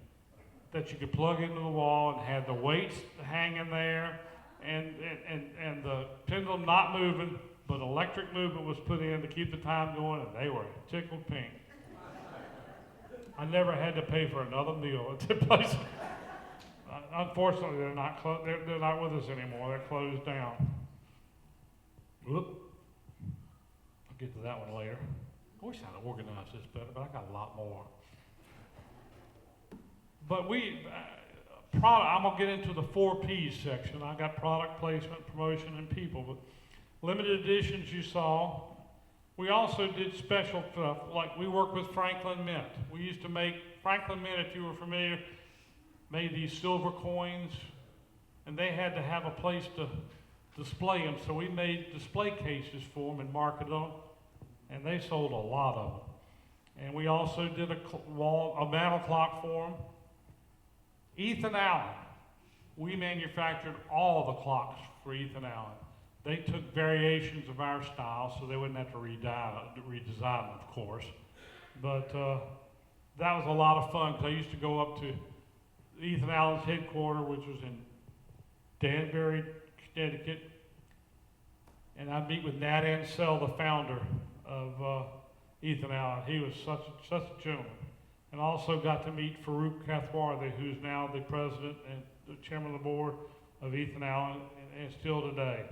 [SPEAKER 2] that you could plug into the wall and had the weights hanging there and the pendulum not moving, but electric movement was put in to keep the time going, and they were tickled pink. I never had to pay for another meal at the place. Unfortunately, they're not with us anymore. They're closed down. Whoop. I'll get to that one later. I wish I'd organized this better, but I got a lot more. But I'm going to get into the 4 P's section. I got product placement, promotion, and people. But limited editions you saw. We also did special stuff, like we worked with Franklin Mint. We used to make, Franklin Mint, if you were familiar, made these silver coins, and they had to have a place to display them. So we made display cases for them and marketed them, and they sold a lot of them. And we also did a mantle clock for them. Ethan Allen, we manufactured all the clocks for Ethan Allen. They took variations of our style, so they wouldn't have to redesign them, of course. But that was a lot of fun, because I used to go up to Ethan Allen's headquarters, which was in Danbury, Connecticut, and I'd meet with Nat Ansell, the founder of Ethan Allen. He was such a gentleman. And also got to meet Farouk Kathwarthy, who's now the president and the chairman of the board of Ethan Allen, and still today.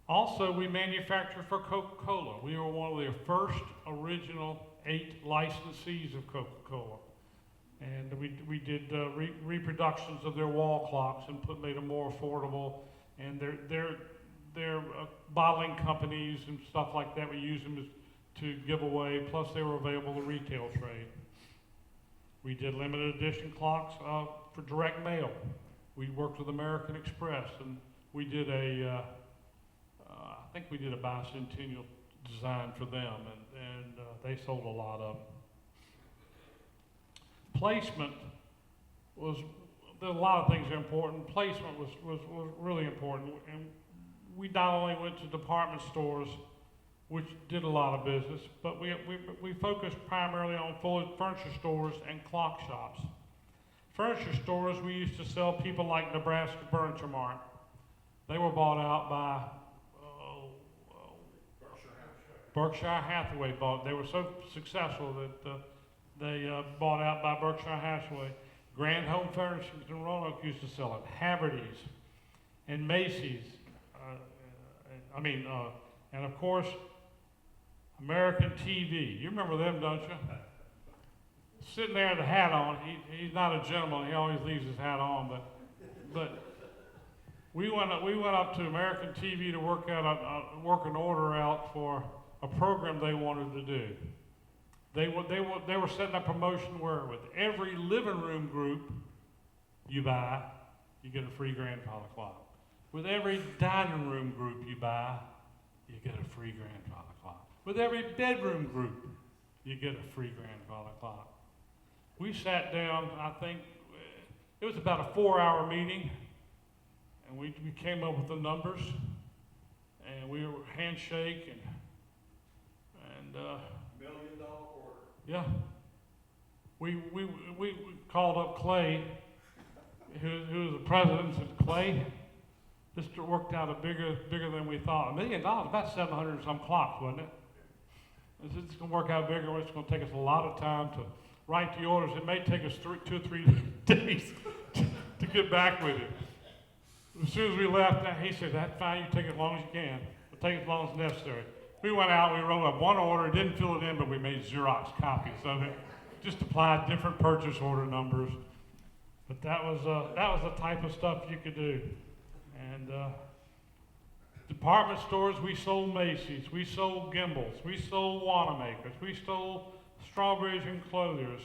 [SPEAKER 2] Also, we manufactured for Coca-Cola. We were one of their first original 8 licensees of Coca-Cola. And we did reproductions of their wall clocks and made them more affordable. And their bottling companies and stuff like that, we used them to give away, plus they were available to retail trade. We did limited edition clocks for direct mail. We worked with American Express, and we did think we did a bicentennial design for them, and they sold a lot of them. Placement was, there are a lot of things that are important. Placement was really important, and we not only went to department stores, which did a lot of business, but we focused primarily on full furniture stores and clock shops. Furniture stores, we used to sell people like Nebraska Furniture Mart. They were bought out by Berkshire Hathaway. They were so successful that they bought out by Berkshire Hathaway. Grand Home Furnishings in Roanoke used to sell it. Haverty's and Macy's. And of course, American TV. You remember them, don't you? Sitting there with the hat on. He's not a gentleman. He always leaves his hat on. But we went up to American TV to work an order out for a program they wanted to do. They were setting up promotion where with every living room group you buy, you get a free grandfather clock. With every dining room group you buy, you get a free grandfather clock. With every bedroom group, you get a free grandfather clock. We sat down, I think, it was about a 4-hour meeting, and we came up with the numbers, and we were handshake and
[SPEAKER 4] $1 million order.
[SPEAKER 2] yeah. We called up Clay, who was the president, and said, Clay, this worked out bigger than we thought. $1 million, about 700 and some clocks, wasn't it? It's going to work out bigger. It's going to take us a lot of time to write the orders. It may take us 2 or 3 days to get back with it. As soon as we left, he said, that's fine, you take as long as you can. We'll take as long as necessary. We went out, we wrote up one order, didn't fill it in, but we made Xerox copies of it. Just applied different purchase order numbers. But that was the type of stuff you could do. And department stores, we sold Macy's, we sold Gimbels, we sold Wanamaker's, we sold Strawberries and Clothiers.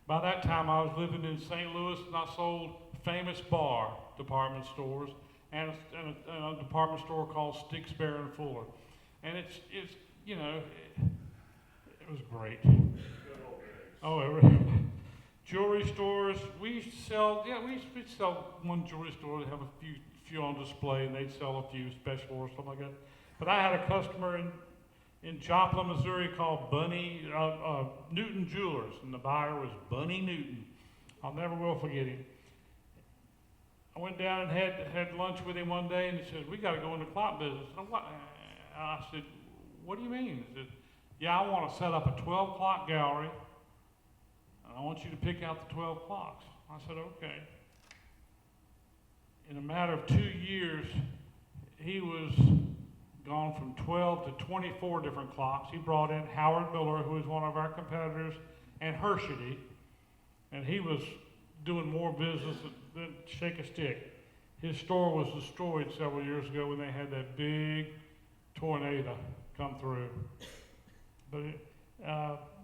[SPEAKER 2] By that time, I was living in St. Louis, and I sold Famous Bar department stores and a department store called Sticks, Bear, and Fuller. And it was great. Oh, jewelry stores. We used to sell. Yeah, we used to sell one jewelry store to have a few on display, and they'd sell a few special or something like that. But I had a customer in Joplin, Missouri, called Bunny Newton Jewelers, and the buyer was Bunny Newton. I'll never will forget him. I went down and had lunch with him one day, and he said, "We got to go into clock business." I said, "What do you mean?" He said, "Yeah, I want to set up a 12-clock gallery, and I want you to pick out the 12 clocks." I said, "Okay." In a matter of 2 years, he was gone from 12 to 24 different clocks. He brought in Howard Miller, who was one of our competitors, and Historty, and he was doing more business than shake a stick. His store was destroyed several years ago when they had that big tornado come through. But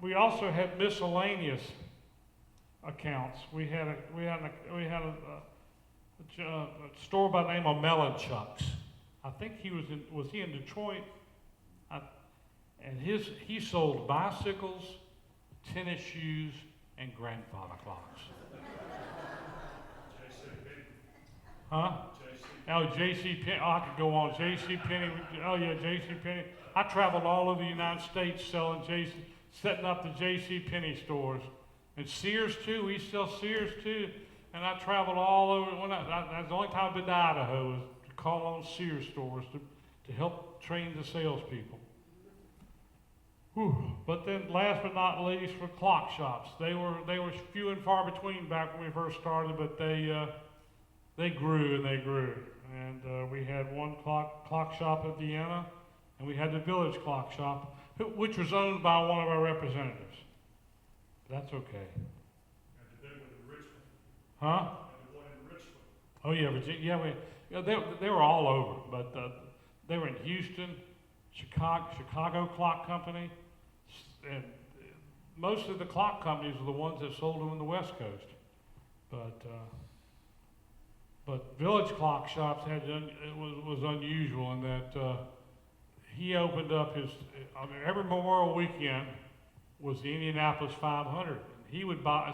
[SPEAKER 2] we also had miscellaneous accounts. We had a store by the name of Melonchucks. I think was he in Detroit? And he sold bicycles, tennis shoes, and grandfather clocks. Huh? J.C. Penney. Oh, I could go on. J.C. Penney. Oh yeah, J.C. Penney. I traveled all over the United States setting up the J.C. Penney stores, and Sears too. We sell Sears too. And I traveled all over. That's the only time I've been to Idaho was to call on Sears stores to help train the salespeople. Whew. But then, last but not least, were clock shops. They were few and far between back when we first started, but they grew and they grew. And we had one clock shop at Vienna, and we had the Village Clock Shop, which was owned by one of our representatives. That's okay. Huh? Oh yeah, Virginia. Yeah, they were all over, but they were in Houston, Chicago Clock Company, and most of the clock companies are the ones that sold them on the West Coast. But Village Clock Shops was unusual in that he opened up his, every Memorial weekend was the Indianapolis 500.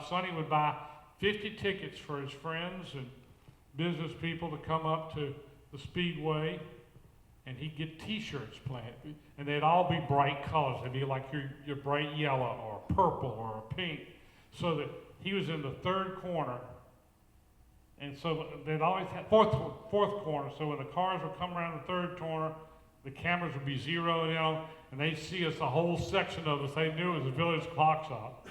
[SPEAKER 2] Sonny would buy 50 tickets for his friends and business people to come up to the Speedway, and he'd get t-shirts planted, and they'd all be bright colors. They'd be like your bright yellow or purple or pink, so that he was in the third corner, and so they'd always have fourth corner, so when the cars would come around the third corner, the cameras would be zeroed in, and they'd see us, a whole section of us. They knew it was a village clock shop.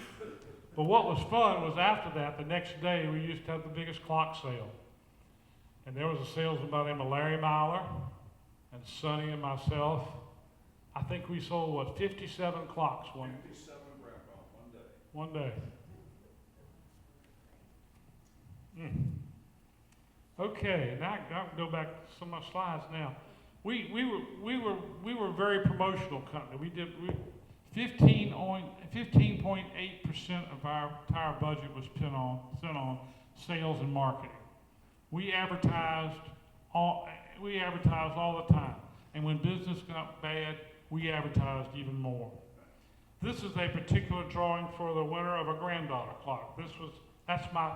[SPEAKER 2] But what was fun was after that, the next day, we used to have the biggest clock sale. And there was a salesman by the name of Larry Myler, and Sonny and myself. I think we sold, 57 clocks
[SPEAKER 4] 57 Grandpa, one day.
[SPEAKER 2] One day. Okay, now I can go back to some of my slides now. We were a very promotional company. We 15.8% of our entire budget was spent on sales and marketing. We advertised all the time, and when business got bad, we advertised even more. This is a particular drawing for the winner of a granddaughter clock. That's my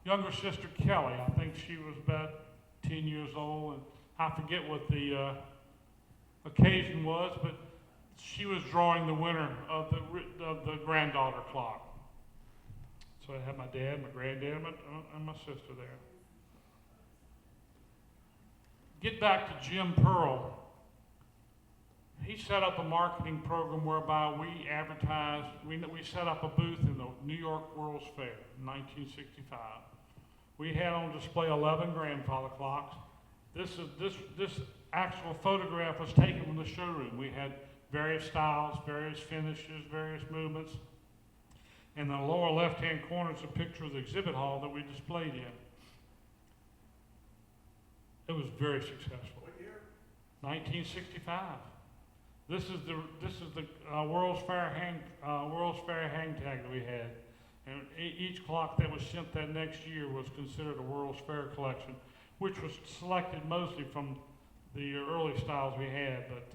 [SPEAKER 2] younger sister Kelly. I think she was about 10 years old, and I forget what the occasion was, but she was drawing the winner of the granddaughter clock. So I had my dad, my granddad, and my sister there. Get back to Jim Pearl. He set up a marketing program whereby we advertised, we set up a booth in the New York World's Fair in 1965. We had on display 11 grandfather clocks. This actual photograph was taken from the showroom. We had various styles, various finishes, various movements. In the lower left-hand corner is a picture of the exhibit hall that we displayed in. It was very successful.
[SPEAKER 4] What year?
[SPEAKER 2] 1965. This is the World's Fair hang tag that we had, and each clock that was sent that next year was considered a World's Fair collection, which was selected mostly from the early styles we had, but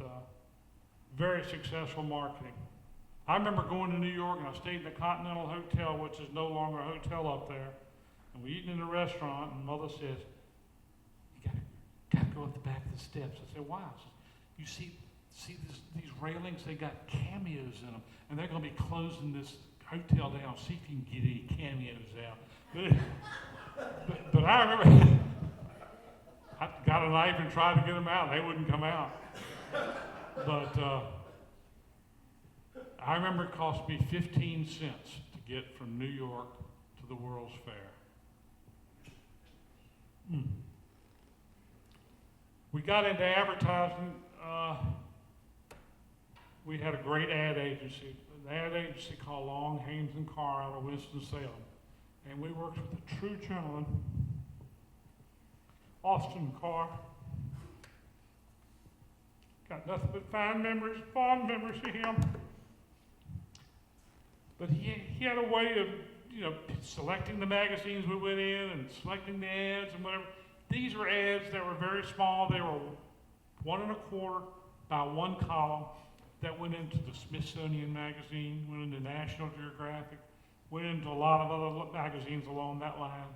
[SPEAKER 2] very successful marketing. I remember going to New York, and I stayed in the Continental Hotel, which is no longer a hotel up there, and we eating in a restaurant, and Mother says, "You gotta go up the back of the steps." I said, "Why?" She said, "You see these railings, they got cameos in them, and they're gonna be closing this hotel down. See if you can get any cameos out." But I remember, I got a knife and tried to get them out. They wouldn't come out. But I remember it cost me 15 cents to get from New York to the World's Fair. We got into advertising. We had a great ad agency. An ad agency called Long, Haynes & Carr out of Winston-Salem. And we worked with a true gentleman, Austin Carr. Got nothing but fond memories of him. But he had a way of, selecting the magazines we went in and selecting the ads and whatever. These were ads that were very small. They were 1 1/4 by 1 column that went into the Smithsonian magazine, went into National Geographic, went into a lot of other magazines along that line.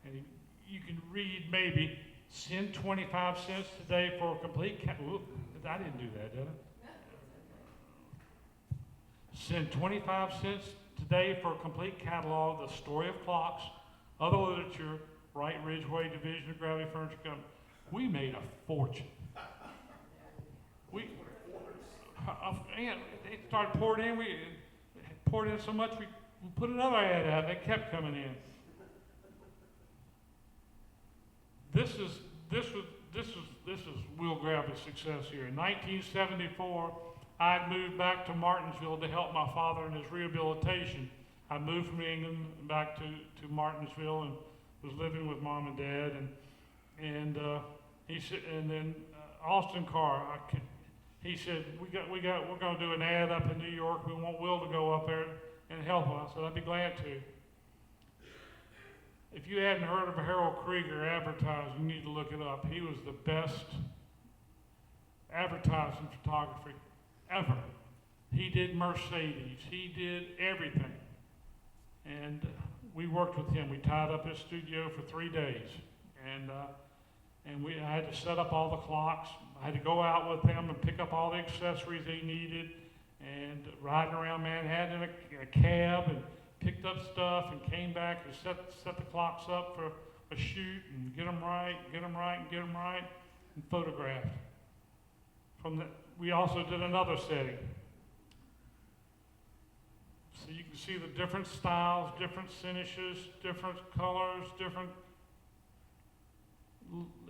[SPEAKER 2] And you can read maybe, send 25 cents today for a complete I didn't do that, did I? Send 25 cents today for a complete catalog, the story of clocks, other literature, Wright Ridgeway Division of Gravity Furniture Company. We made a fortune. They started pouring in. We poured in so much we put another ad out. They kept coming in. This is Will Gravity's success here. In 1974, I had moved back to Martinsville to help my father in his rehabilitation. I moved from England back to Martinsville and was living with Mom and Dad, and he said, and then Austin Carr, he said, we're going to do an ad up in New York. We want Will to go up there and help him. I said, I'd be glad to. If you hadn't heard of Harold Krieger advertising, you need to look it up. He was the best advertising photography ever. He did Mercedes. He did everything. And we worked with him. We tied up his studio for 3 days. And I had to set up all the clocks. I had to go out with him and pick up all the accessories they needed. And riding around Manhattan in a cab and picked up stuff and came back and set the clocks up for a shoot and get them right, and photographed. We also did another setting. So you can see the different styles, different finishes, different colors, different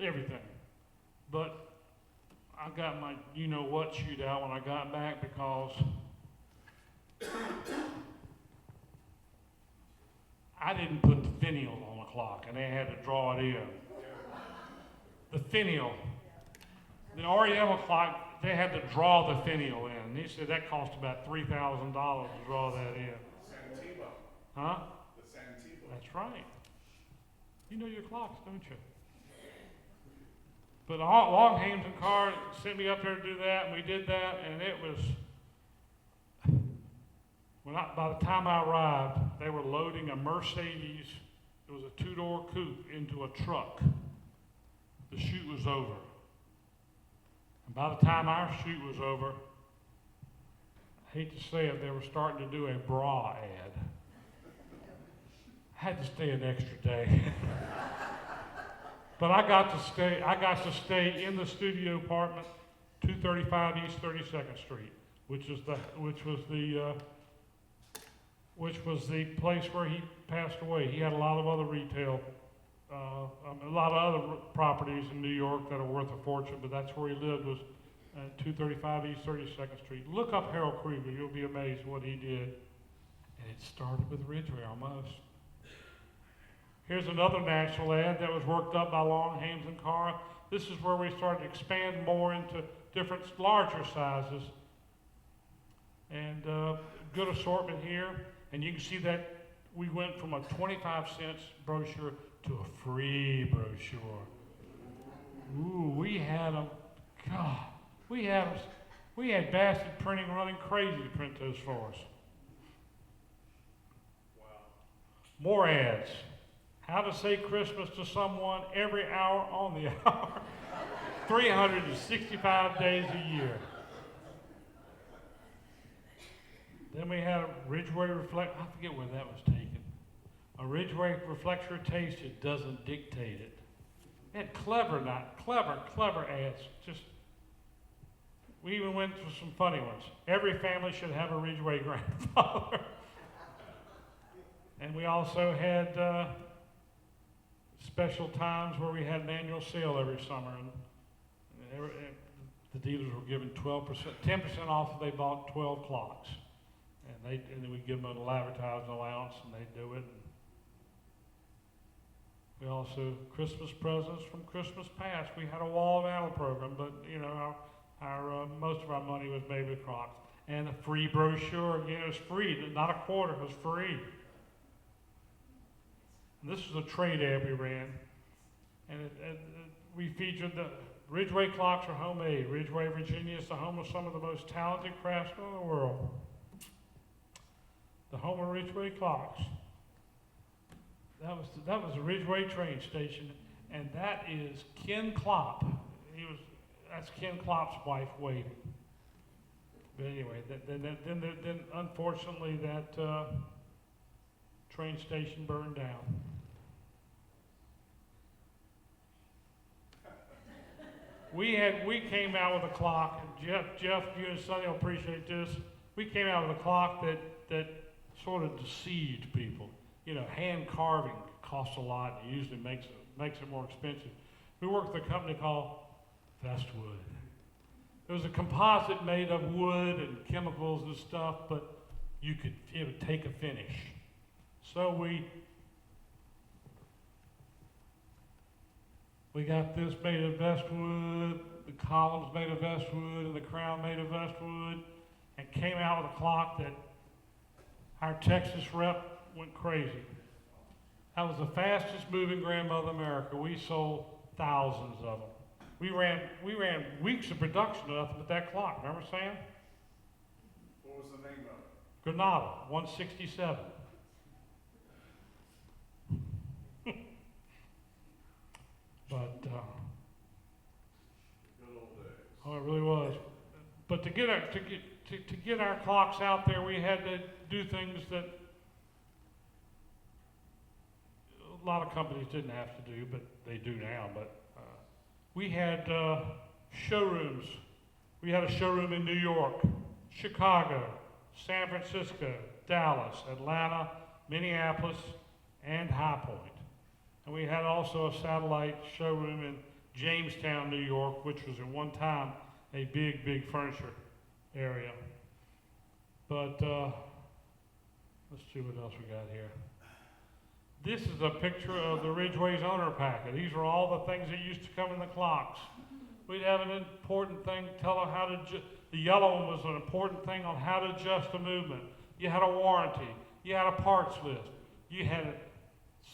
[SPEAKER 2] everything. But I got my you-know-what shoot out when I got back because I didn't put the finial on the clock, and they had to draw it in. The finial. The Oriental clock, they had to draw the finial in. And he said that cost about $3,000 to draw that in.
[SPEAKER 4] Santiba.
[SPEAKER 2] Huh?
[SPEAKER 4] The Santiba.
[SPEAKER 2] That's right. You know your clocks, don't you? But Longhames and Carr sent me up there to do that, and we did that, and it was, by the time I arrived, they were loading a Mercedes. It was a 2-door coupe into a truck. The shoot was over. And by the time our shoot was over, I hate to say it, they were starting to do a bra ad. I had to stay an extra day. But I got to stay in the studio apartment, 235 East 32nd Street, which was the place where he passed away. He had a lot of other retail, a lot of other properties in New York that are worth a fortune, but that's where he lived, was at 235 East 32nd Street. Look up Harold Krieger, you'll be amazed what he did. And it started with Ridgeway almost. Here's another national ad that was worked up by Longhames and Carr. This is where we started to expand more into different larger sizes. And good assortment here. And you can see that we went from a 25-cent brochure to a free brochure. Ooh, we had them. God, we had Bassett Printing running crazy to print those for us.
[SPEAKER 4] Wow.
[SPEAKER 2] More ads. How to say Christmas to someone every hour on the hour. 365 days a year. Then we had a Ridgeway reflect. I forget where that was taken. A Ridgeway reflector taste. It doesn't dictate it. It had clever ads. Just we even went through some funny ones. Every family should have a Ridgeway grandfather. And we also had special times where we had an annual sale every summer, and the dealers were given 10% off if they bought 12 clocks. And then we give them a little advertising allowance, and they do it. We also, Christmas presents from Christmas past. We had a wall of mail program, but our most of our money was made with clocks. And a free brochure, again, it was free, not a quarter, it was free. And this is a trade ad we ran. And we featured the Ridgeway clocks are homemade. Ridgeway, Virginia is the home of some of the most talented craftsmen in the world. The home of Ridgeway clocks. That was the Ridgeway train station, and that is Ken Klopp. That's Ken Klopp's wife waving. But anyway, then unfortunately that train station burned down. We came out with a clock, and Jeff, you and Sonny will appreciate this. We came out with a clock that sort of deceived people. Hand carving costs a lot, and usually makes it more expensive. We worked with a company called Festwood. It was a composite made of wood and chemicals and stuff, but it would take a finish. So we got this made of Vestwood, the columns made of Vestwood, and the crown made of Vestwood, and came out with a clock that our Texas rep went crazy. That was the fastest moving grandmother in America. We sold thousands of them. We ran weeks of production of nothing but that clock. Remember, Sam?
[SPEAKER 4] What was the name of it?
[SPEAKER 2] Granada, 167. But,
[SPEAKER 4] Good old days.
[SPEAKER 2] oh, it really was. But to get our clocks out there, we had to do things that a lot of companies didn't have to do, but they do now. But we had showrooms. We had a showroom in New York, Chicago, San Francisco, Dallas, Atlanta, Minneapolis, and High Point. And we had also a satellite showroom in Jamestown, New York, which was at one time a big, big furniture area. But let's see what else we got here. This is a picture of the Ridgeway's owner packet. These are all the things that used to come in the clocks. We'd have an important thing, tell her how to, the yellow one was an important thing on how to adjust the movement. You had a warranty. You had a parts list. You had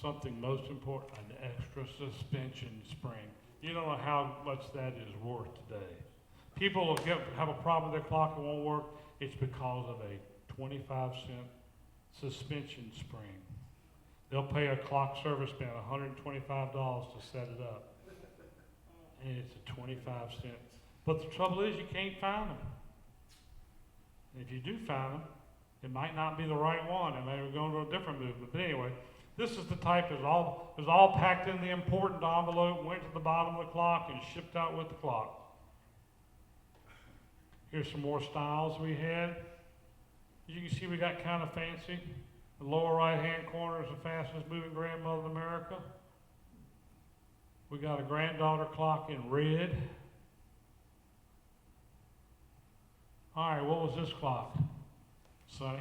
[SPEAKER 2] something most important, an extra suspension spring. You don't know how much that is worth today. People will have a problem with their clock, it won't work. It's because of a 25-cent suspension spring. They'll pay a clock service man $125 to set it up. And it's a 25-cent. But the trouble is you can't find them. And if you do find them, it might not be the right one. It may be going to a different movement. But anyway, this is the type that was all packed in the important envelope, went to the bottom of the clock, and shipped out with the clock. Here's some more styles we had. As you can see, we got kind of fancy. The lower right-hand corner is the fastest moving grandmother in America. We got a granddaughter clock in red. All right, what was this clock, Sonny?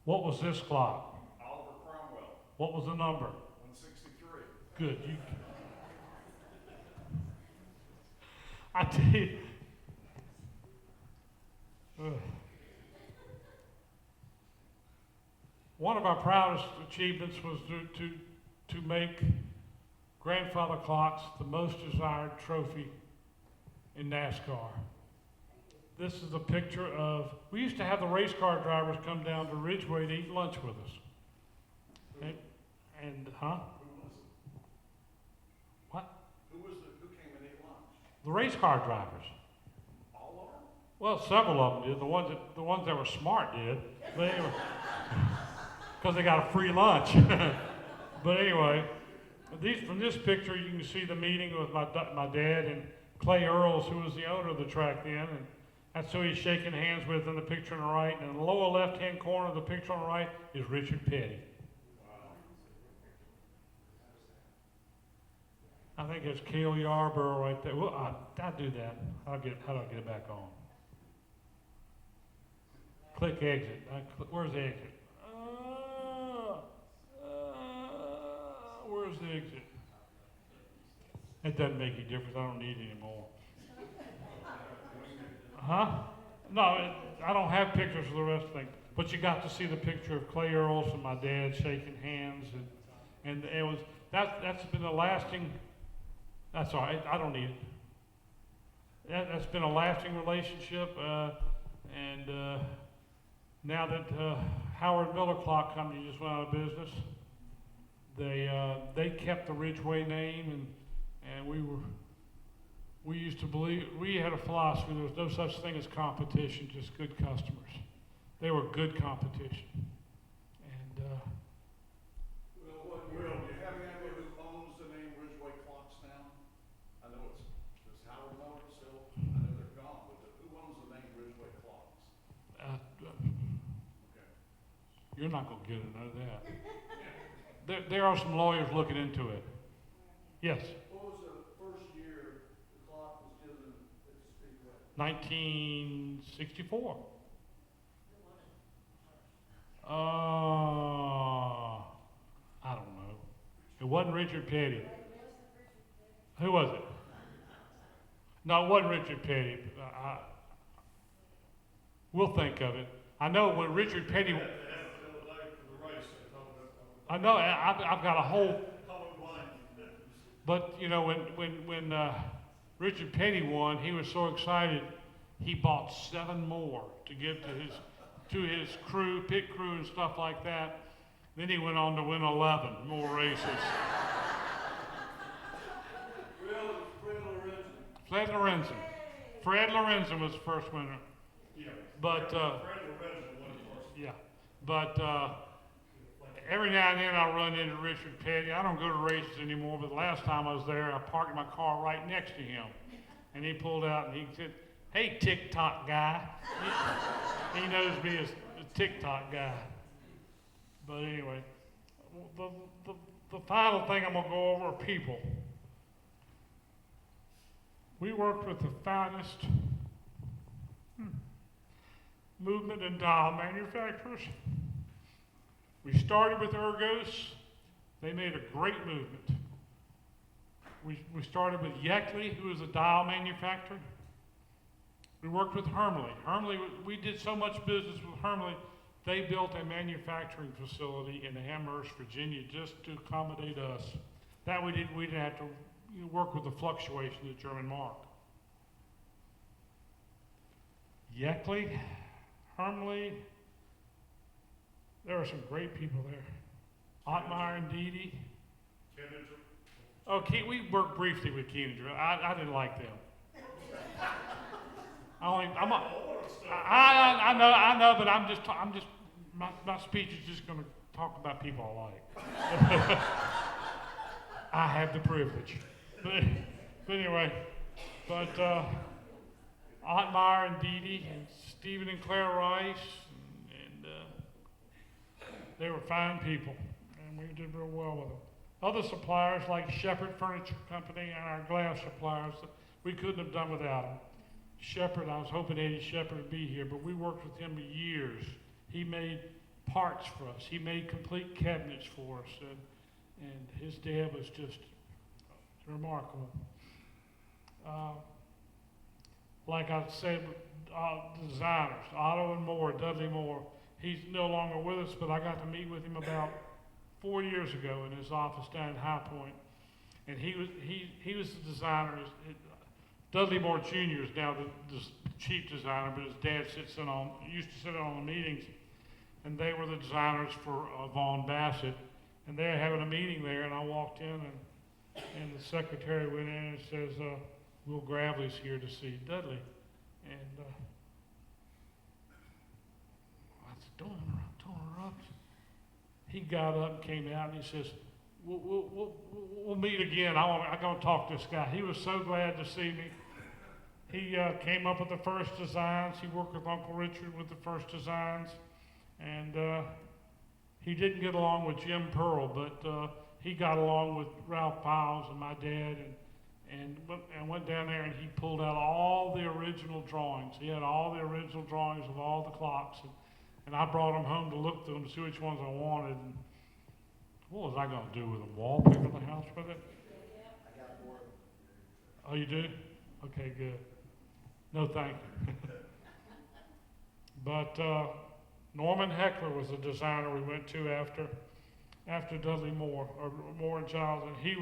[SPEAKER 2] What was this clock?
[SPEAKER 4] Oliver Cromwell,
[SPEAKER 2] What was the number?
[SPEAKER 4] 163.
[SPEAKER 2] Good. I tell you. One of our proudest achievements was to make grandfather clocks the most desired trophy in NASCAR. This is a picture of, we used to have the race car drivers come down to Ridgeway to eat lunch with us. Huh?
[SPEAKER 4] Who was it?
[SPEAKER 2] What?
[SPEAKER 4] Who came and ate lunch?
[SPEAKER 2] The race car drivers.
[SPEAKER 4] All of them?
[SPEAKER 2] Well, several of them did. The ones that were smart did. But anyway, because they got a free lunch. But anyway, from this picture, you can see the meeting with my dad and Clay Earls, who was the owner of the track then, and that's who he's shaking hands with in the picture on the right. And in the lower left-hand corner of the picture on the right is Richard Petty. I think it's Cale Yarborough right there. Well, I'll do that. How do I get it back on? Click exit. Where's the exit? Where's the exit? It doesn't make any difference. I don't need it anymore. Huh? No, I don't have pictures of the rest of the thing. But you got to see the picture of Clay Earls and my dad shaking hands, and it was that's been a lasting. That's all right. I don't need it. That's been a lasting relationship, and now that Howard Miller Clock Company just went out of business, they kept the Ridgeway name, and we used to believe, we had a philosophy, there was no such thing as competition, just good customers. They were good competition. And
[SPEAKER 4] Will, do you have any idea who owns the name Ridgeway Clocks now? I know it's Howard Miller still. I know they're gone, but who owns the name Ridgeway Clocks? Okay.
[SPEAKER 2] you're not going to get it, know that. There are some lawyers looking into it. Yes.
[SPEAKER 4] What was the first year the clock was given its speedway?
[SPEAKER 2] 1964. I don't know. It wasn't Richard Petty. Who was it? No, it wasn't Richard Petty. We'll think of it. I know when Richard Petty. I know. I've got a whole. But, you know, when Richard Petty won, he was so excited, he bought 7 more to give to his crew, pit crew and stuff like that. Then he went on to win 11 more races. Fred Lorenzen. Fred Lorenzen was the first winner.
[SPEAKER 4] Yeah.
[SPEAKER 2] But,
[SPEAKER 4] Fred Lorenzen won first.
[SPEAKER 2] yeah. But every now and then I run into Richard Petty. I don't go to races anymore, but the last time I was there, I parked my car right next to him. And he pulled out and he said, "Hey, TikTok guy." He knows me as the TikTok guy. But anyway, the final thing I'm going to go over are people. We worked with the finest movement and dial manufacturers. We started with Ergos. They made a great movement. We started with Yeckley, who was a dial manufacturer. We worked with Hermley. We did so much business with Hermley, they built a manufacturing facility in Amherst, Virginia, just to accommodate us. That we didn't have to work with the fluctuation of the German mark. Yeckley, Hermley, there are some great people there. Ottmeyer and Deedy. Oh, we worked briefly with Keenager. I didn't like them. I know, but my speech is just going to talk about people I like. I have the privilege. But anyway, Ottmeyer and Deedy and Stephen and Claire Rice, and they were fine people, and we did real well with them. Other suppliers like Shepherd Furniture Company and our glass suppliers, we couldn't have done without them. Shepherd, I was hoping Eddie Shepherd would be here, but we worked with him for years. He made parts for us. He made complete cabinets for us, and his dad was just remarkable. Like I said, designers, Otto and Moore, Dudley Moore. He's no longer with us, but I got to meet with him about 4 years ago in his office down in High Point, and he was the designer. Dudley Moore Jr. is now the chief designer, but his dad used to sit in on the meetings, and they were the designers for Vaughn Bassett, and they were having a meeting there, and I walked in, and the secretary went in and says, "Will Gravely's here to see Dudley," and I said, "Don't interrupt." He got up and came out, and he says, We'll meet again. I'm going to talk to this guy." He was so glad to see me. He came up with the first designs. He worked with Uncle Richard with the first designs. And he didn't get along with Jim Pearl, but he got along with Ralph Piles and my dad, and went down there, and he pulled out all the original drawings. He had all the original drawings of all the clocks. And I brought them home to look through them to see which ones I wanted. And what was I going to do with them? Wallpaper the house with it?
[SPEAKER 4] I got more.
[SPEAKER 2] Oh, you do? Okay, good. No, thank you. But Norman Heckler was the designer we went to after Dudley Moore, or Moore and Giles, and he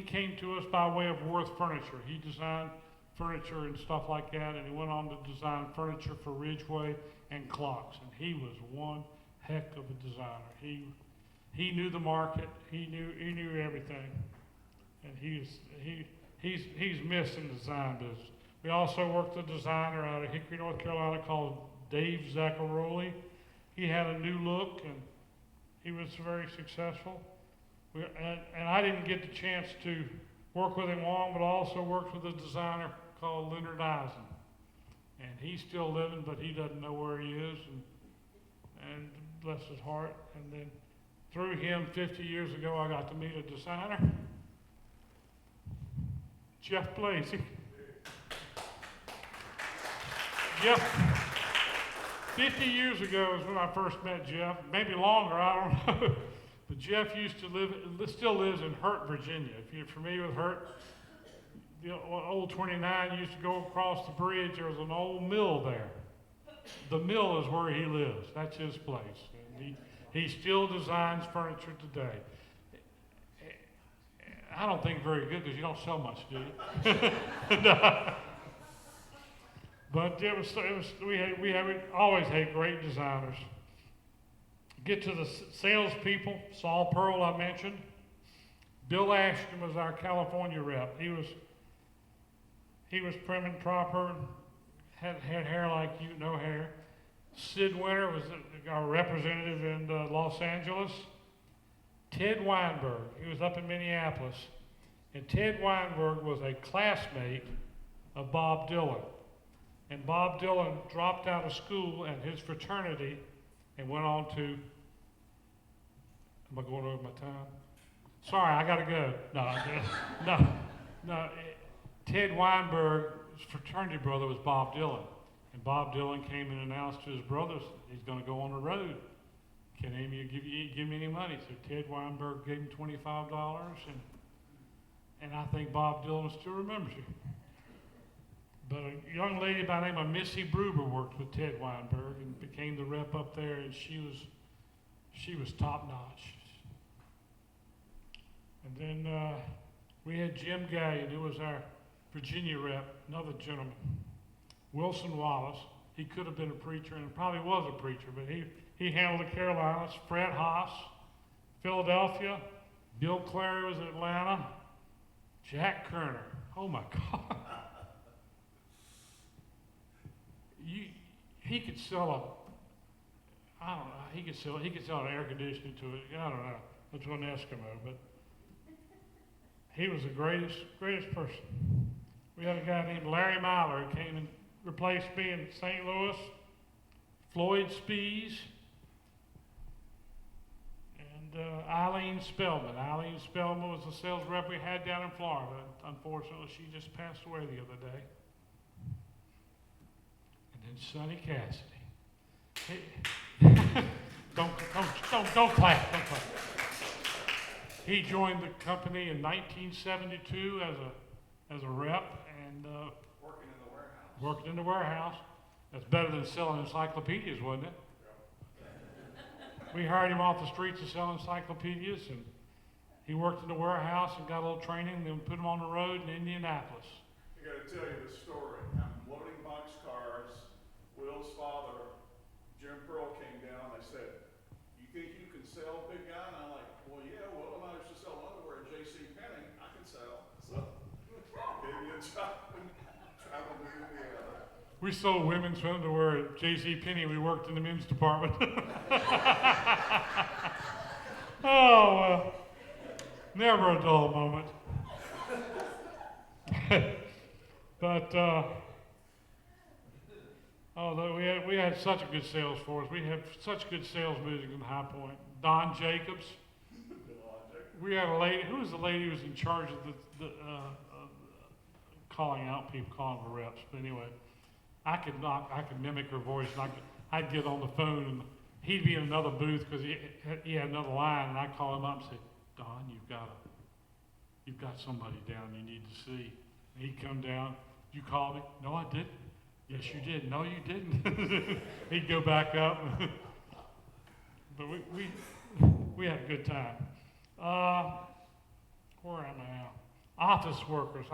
[SPEAKER 2] came to us by way of Worth Furniture. He designed furniture and stuff like that, and he went on to design furniture for Ridgeway and clocks, and he was one heck of a designer. He knew the market. He knew everything, and he's missed in the design business. We also worked with a designer out of Hickory, North Carolina called Dave Zaccaroli. He had a new look, and he was very successful. And I didn't get the chance to work with him long, but I also worked with a designer called Leonard Eisen. And he's still living, but he doesn't know where he is, and bless his heart. And then through him, 50 years ago, I got to meet a designer, Jeff Blasey. Jeff, 50 years ago is when I first met Jeff, maybe longer, I don't know. But Jeff still lives in Hurt, Virginia. If you're familiar with Hurt, the old 29 used to go across the bridge. There was an old mill there. The mill is where he lives. That's his place. And he still designs furniture today. I don't think very good because you don't sell much, do you? No. But we always had great designers. Get to the salespeople. Saul Pearl, I mentioned. Bill Ashton was our California rep. He was prim and proper, had hair like you, no hair. Sid Winter was our representative in Los Angeles. Ted Weinberg, he was up in Minneapolis. And Ted Weinberg was a classmate of Bob Dylan. And Bob Dylan dropped out of school and his fraternity and went on to, am I going over my time? Sorry, I gotta go. No. Ted Weinberg's fraternity brother was Bob Dylan. And Bob Dylan came and announced to his brothers, he's gonna go on the road. Can any of you give me any money? So Ted Weinberg gave him $25, and I think Bob Dylan still remembers him. But a young lady by the name of Missy Bruber worked with Ted Weinberg and became the rep up there, and she was top notch. And then we had Jim Gallion, who was our Virginia rep, another gentleman. Wilson Wallace, he could have been a preacher and probably was a preacher, but he handled the Carolinas. Fred Haas, Philadelphia. Bill Clary was Atlanta. Jack Kerner, oh my God. He could sell he could sell an air conditioning to it. I don't know. It's an Eskimo, but he was the greatest person. We had a guy named Larry Myler who came and replaced me in St. Louis. Floyd Spees. And Eileen Spellman. Eileen Spellman was the sales rep we had down in Florida. Unfortunately, she just passed away the other day. And Sonny Cassidy. Don't clap. He joined the company in 1972 as a rep and working in the warehouse. That's better than selling encyclopedias, wasn't it? We hired him off the streets to sell encyclopedias, and he worked in the warehouse and got a little training. Then put him on the road in Indianapolis.
[SPEAKER 4] I got to tell you the story. I'm loading box cars. Will's father, Jim Pearl, came down. I said, "You think you can sell, big guy?" And I'm like, "Well, yeah. Will and I used to sell underwear at J.C. Penney. I can sell." So gave me a job and traveled to Indiana.
[SPEAKER 2] We sold women's underwear at J.C. Penney. We worked in the men's department. Oh, well, never a dull moment. But we had such a good sales force. We had such good sales meetings in High Point. Don Jacobs. We had a lady. Who was the lady who was in charge of the calling out people, calling for reps? But anyway, I could mimic her voice, and I'd get on the phone, and he'd be in another booth because he had another line, and I'd call him up and say, "Don, you've got somebody down you need to see." And he'd come down. "You called me?" "No, I didn't." "Yes, you did." "No, you didn't." He'd go back up. But we had a good time. Where am I now? Office workers.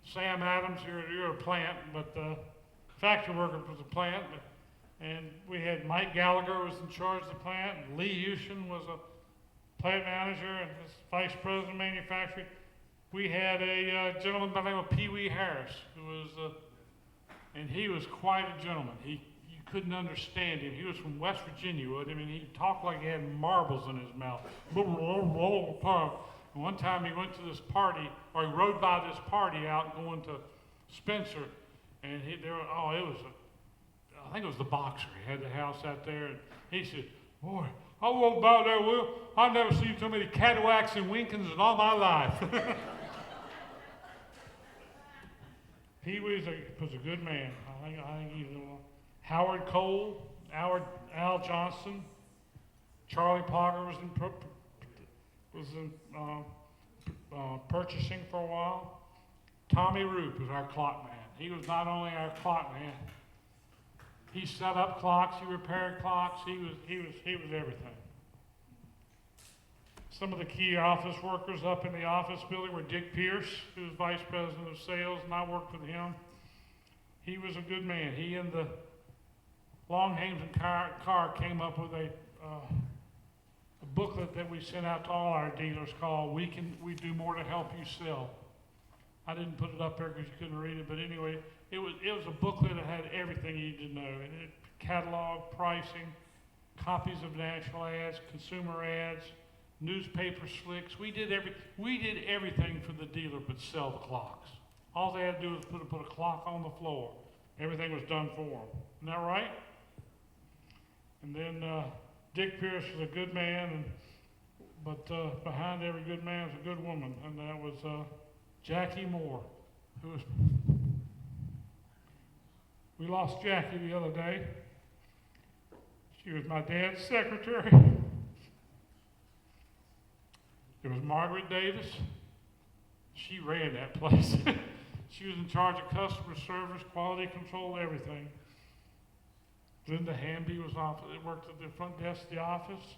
[SPEAKER 2] Sam Adams, you're a plant, but factory worker was a plant. And we had Mike Gallagher was in charge of the plant. And Lee Houston was a plant manager and vice president of manufacturing. We had a gentleman by the name of Pee Wee Harris, who was, and he was quite a gentleman. You couldn't understand him. He was from West Virginia. I mean, he talked like he had marbles in his mouth. One time he went to this party, or he rode by this party out going to Spencer, and I think it was the boxer. He had the house out there, and he said, "Boy, I walked by there, Will. I've never seen so many Cadillacs and Winkins in all my life." He was a good man. I think he was Howard Cole, Al Johnson, Charlie Parker was in purchasing for a while. Tommy Roop was our clock man. He was not only our clock man. He set up clocks. He repaired clocks. He was everything. Some of the key office workers up in the office building were Dick Pierce, who was vice president of sales, and I worked with him. He was a good man. He and the Longhampton car came up with a booklet that we sent out to all our dealers called We Do More to Help You Sell. I didn't put it up there because you couldn't read it, but anyway, it was a booklet that had everything you needed to know. It catalog, pricing, copies of national ads, consumer ads, newspaper slicks. We did everything for the dealer but sell the clocks. All they had to do was put a clock on the floor. Everything was done for them. Isn't that right? And then Dick Pierce was a good man, but behind every good man is a good woman, and that was Jackie Moore, who was. We lost Jackie the other day. She was my dad's secretary. There was Margaret Davis. She ran that place. She was in charge of customer service, quality control, everything. Linda Hamby worked at the front desk of the office.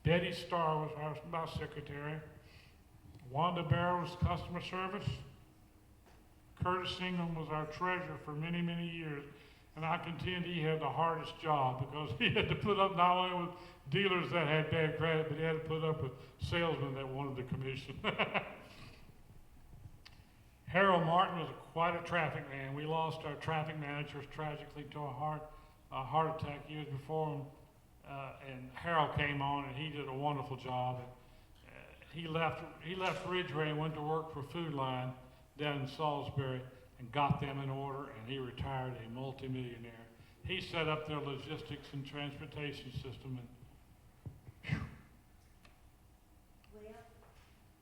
[SPEAKER 2] Betty Starr was my secretary. Wanda Barrow was customer service. Curtis Ingham was our treasurer for many, many years. And I contend he had the hardest job because he had to put up not only with dealers that had bad credit, but he had to put up with salesmen that wanted the commission. Harold Martin was quite a traffic man. We lost our traffic managers tragically to a heart attack years before him. And Harold came on and he did a wonderful job. He left Ridgeway and went to work for Food Line down in Salisbury and got them in order, and he retired a multimillionaire. He set up their logistics and transportation system. And
[SPEAKER 5] Well,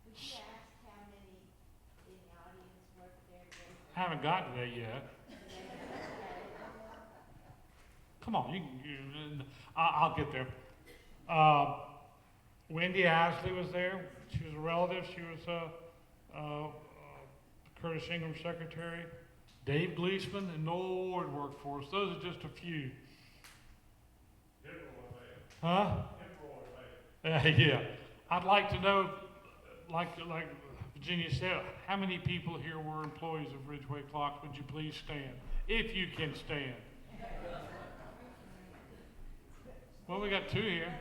[SPEAKER 5] would you ask how many in the audience work there?
[SPEAKER 2] I haven't gotten to that yet. Come on, I'll get there. Wendy Isley was there. She was a relative. She was Curtis Ingram's secretary. Dave Gleesman and Noel Ward worked for us. Those are just a few. Huh? Yeah. I'd like to know, like Virginia said, how many people here were employees of Ridgeway Clocks? Would you please stand? If you can stand. Well, we got two here.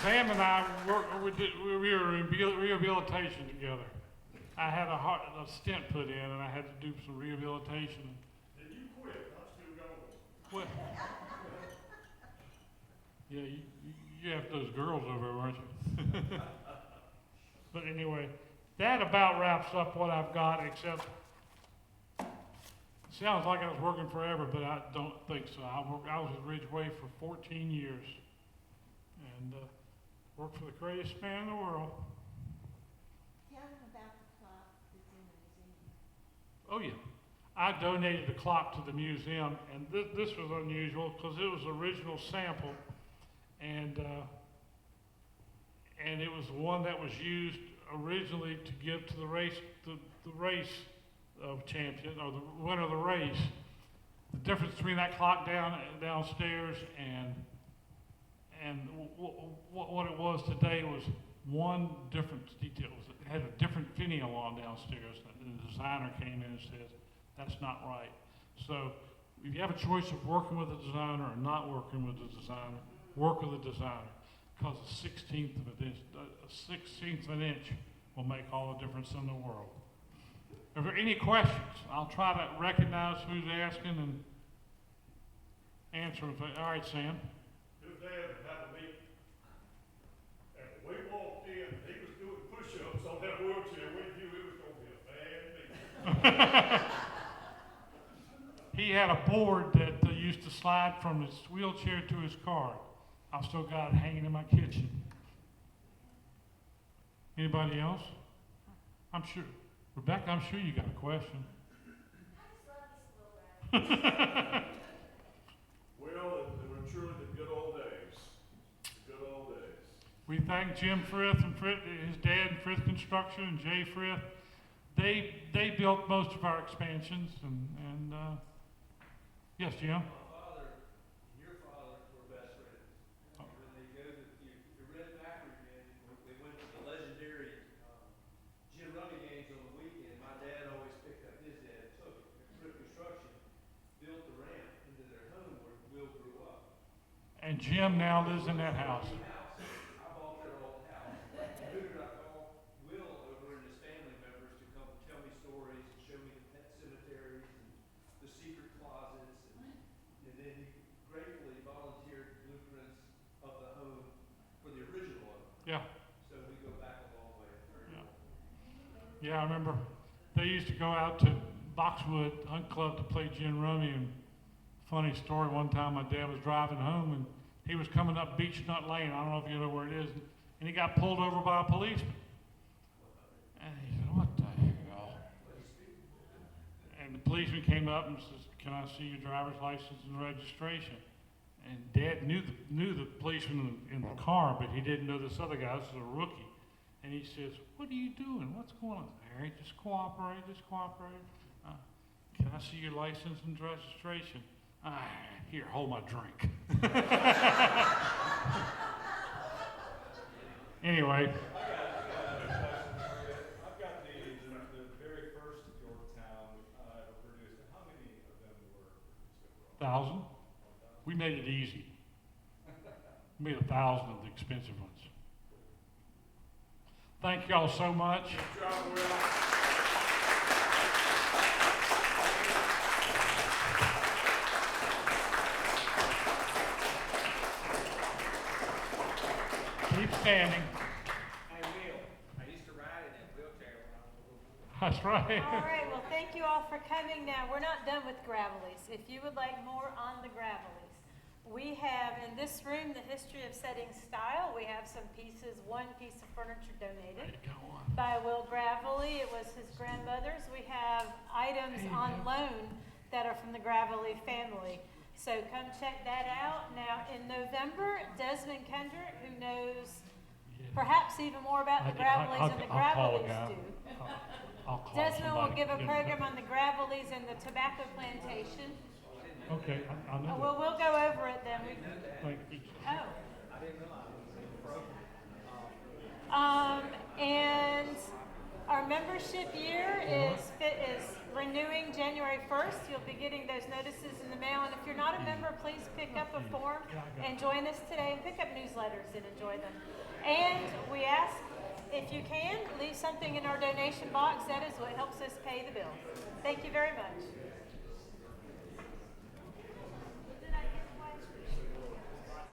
[SPEAKER 2] Sam and I we were in rehabilitation together. I had a stent put in, and I had to do some rehabilitation.
[SPEAKER 4] Did you quit? I'm still going.
[SPEAKER 2] What? Yeah, you have those girls over there, aren't you? But anyway, that about wraps up what I've got, except it sounds like I was working forever, but I don't think so. I was at Ridgeway for 14 years, and worked for the greatest man in the world.
[SPEAKER 5] Tell them about the clock that's in the museum.
[SPEAKER 2] Oh yeah, I donated the clock to the museum, and this was unusual because it was the original sample, and it was the one that was used originally to give to the race of champion, or the winner of the race. The difference between that clock downstairs and what it was today was one different detail. It had a different finial on downstairs. And the designer came in and said, that's not right. So if you have a choice of working with a designer or not working with a designer, work with a designer. Because a 16th of an inch will make all the difference in the world. Are there any questions? I'll try to recognize who's asking and answer them. All right, Sam.
[SPEAKER 4] His dad had a meeting. And we walked in, he was doing push-ups on that wheelchair. We knew it was going to be a bad meeting.
[SPEAKER 2] He had a board that used to slide from his wheelchair to his car. I've still got it hanging in my kitchen. Anybody else? I'm sure. Rebecca, I'm sure you got a question.
[SPEAKER 4] Well, they were truly the good old days. The good old days.
[SPEAKER 2] We thank Jim Frith and his dad, Frith Construction, and Jay Frith, they built most of our expansions and yes, Jim?
[SPEAKER 6] My father and your father were best friends. And when they go to, you read backward again, they went to the legendary gin rummy games on the weekend. My dad always picked up his dad, took it. Through construction, built the ramp into their home where Will grew up.
[SPEAKER 2] And Jim now lives in that house.
[SPEAKER 6] I bought their old house. And who did I call? Will over and his family members to come tell me stories and show me the pet cemeteries and the secret closets. And then he gratefully volunteered blueprints of the home for the original one.
[SPEAKER 2] Yeah.
[SPEAKER 6] So we go back a long way.
[SPEAKER 2] Yeah, I remember they used to go out to Boxwood Hunt Club to play gin rummy. And funny story, one time my dad was driving home and he was coming up Beech Nut Lane. I don't know if you know where it is. And he got pulled over by a policeman. And he said, "What the hell?" And the policeman came up and says, "Can I see your driver's license and registration?" And Dad knew the policeman in the car, but he didn't know this other guy. This is a rookie. And he says, "What are you doing? What's going on?" "Harry, just cooperate, just cooperate." "Can I see your license and registration?" "Here, hold my drink." Anyway,
[SPEAKER 6] I've got the very first Yorktown ever produced. How many of them were produced overall?
[SPEAKER 2] 1,000. We made it easy. We made 1,000 of the expensive ones. Thank y'all so much.
[SPEAKER 4] Good job, Will.
[SPEAKER 2] Keep standing.
[SPEAKER 6] Hey, Will, I used to ride in that wheelchair when I was a little boy.
[SPEAKER 2] That's right.
[SPEAKER 1] All right, well, thank you all for coming. Now, we're not done with Gravelies. If you would like more on the Gravelies, we have in this room the history of setting style. We have some pieces, one piece of furniture donated by Will Gravely. It was his grandmother's. We have items on loan that are from the Gravely family. So come check that out. Now, in November, Desmond Kendrick, who knows perhaps even more about the Gravelies than the Gravelies do.
[SPEAKER 2] I'll call
[SPEAKER 1] Desmond will
[SPEAKER 2] somebody.
[SPEAKER 1] give a program on the Gravelies and the tobacco plantation.
[SPEAKER 2] Okay, I know
[SPEAKER 1] Well, we'll go over it then.
[SPEAKER 2] that. Thank you.
[SPEAKER 1] Oh. And our membership year is renewing January 1st. You'll be getting those notices in the mail. And if you're not a member, please pick up a form and join us today and pick up newsletters and enjoy them. And we ask, if you can, leave something in our donation box. That is what helps us pay the bill. Thank you very much.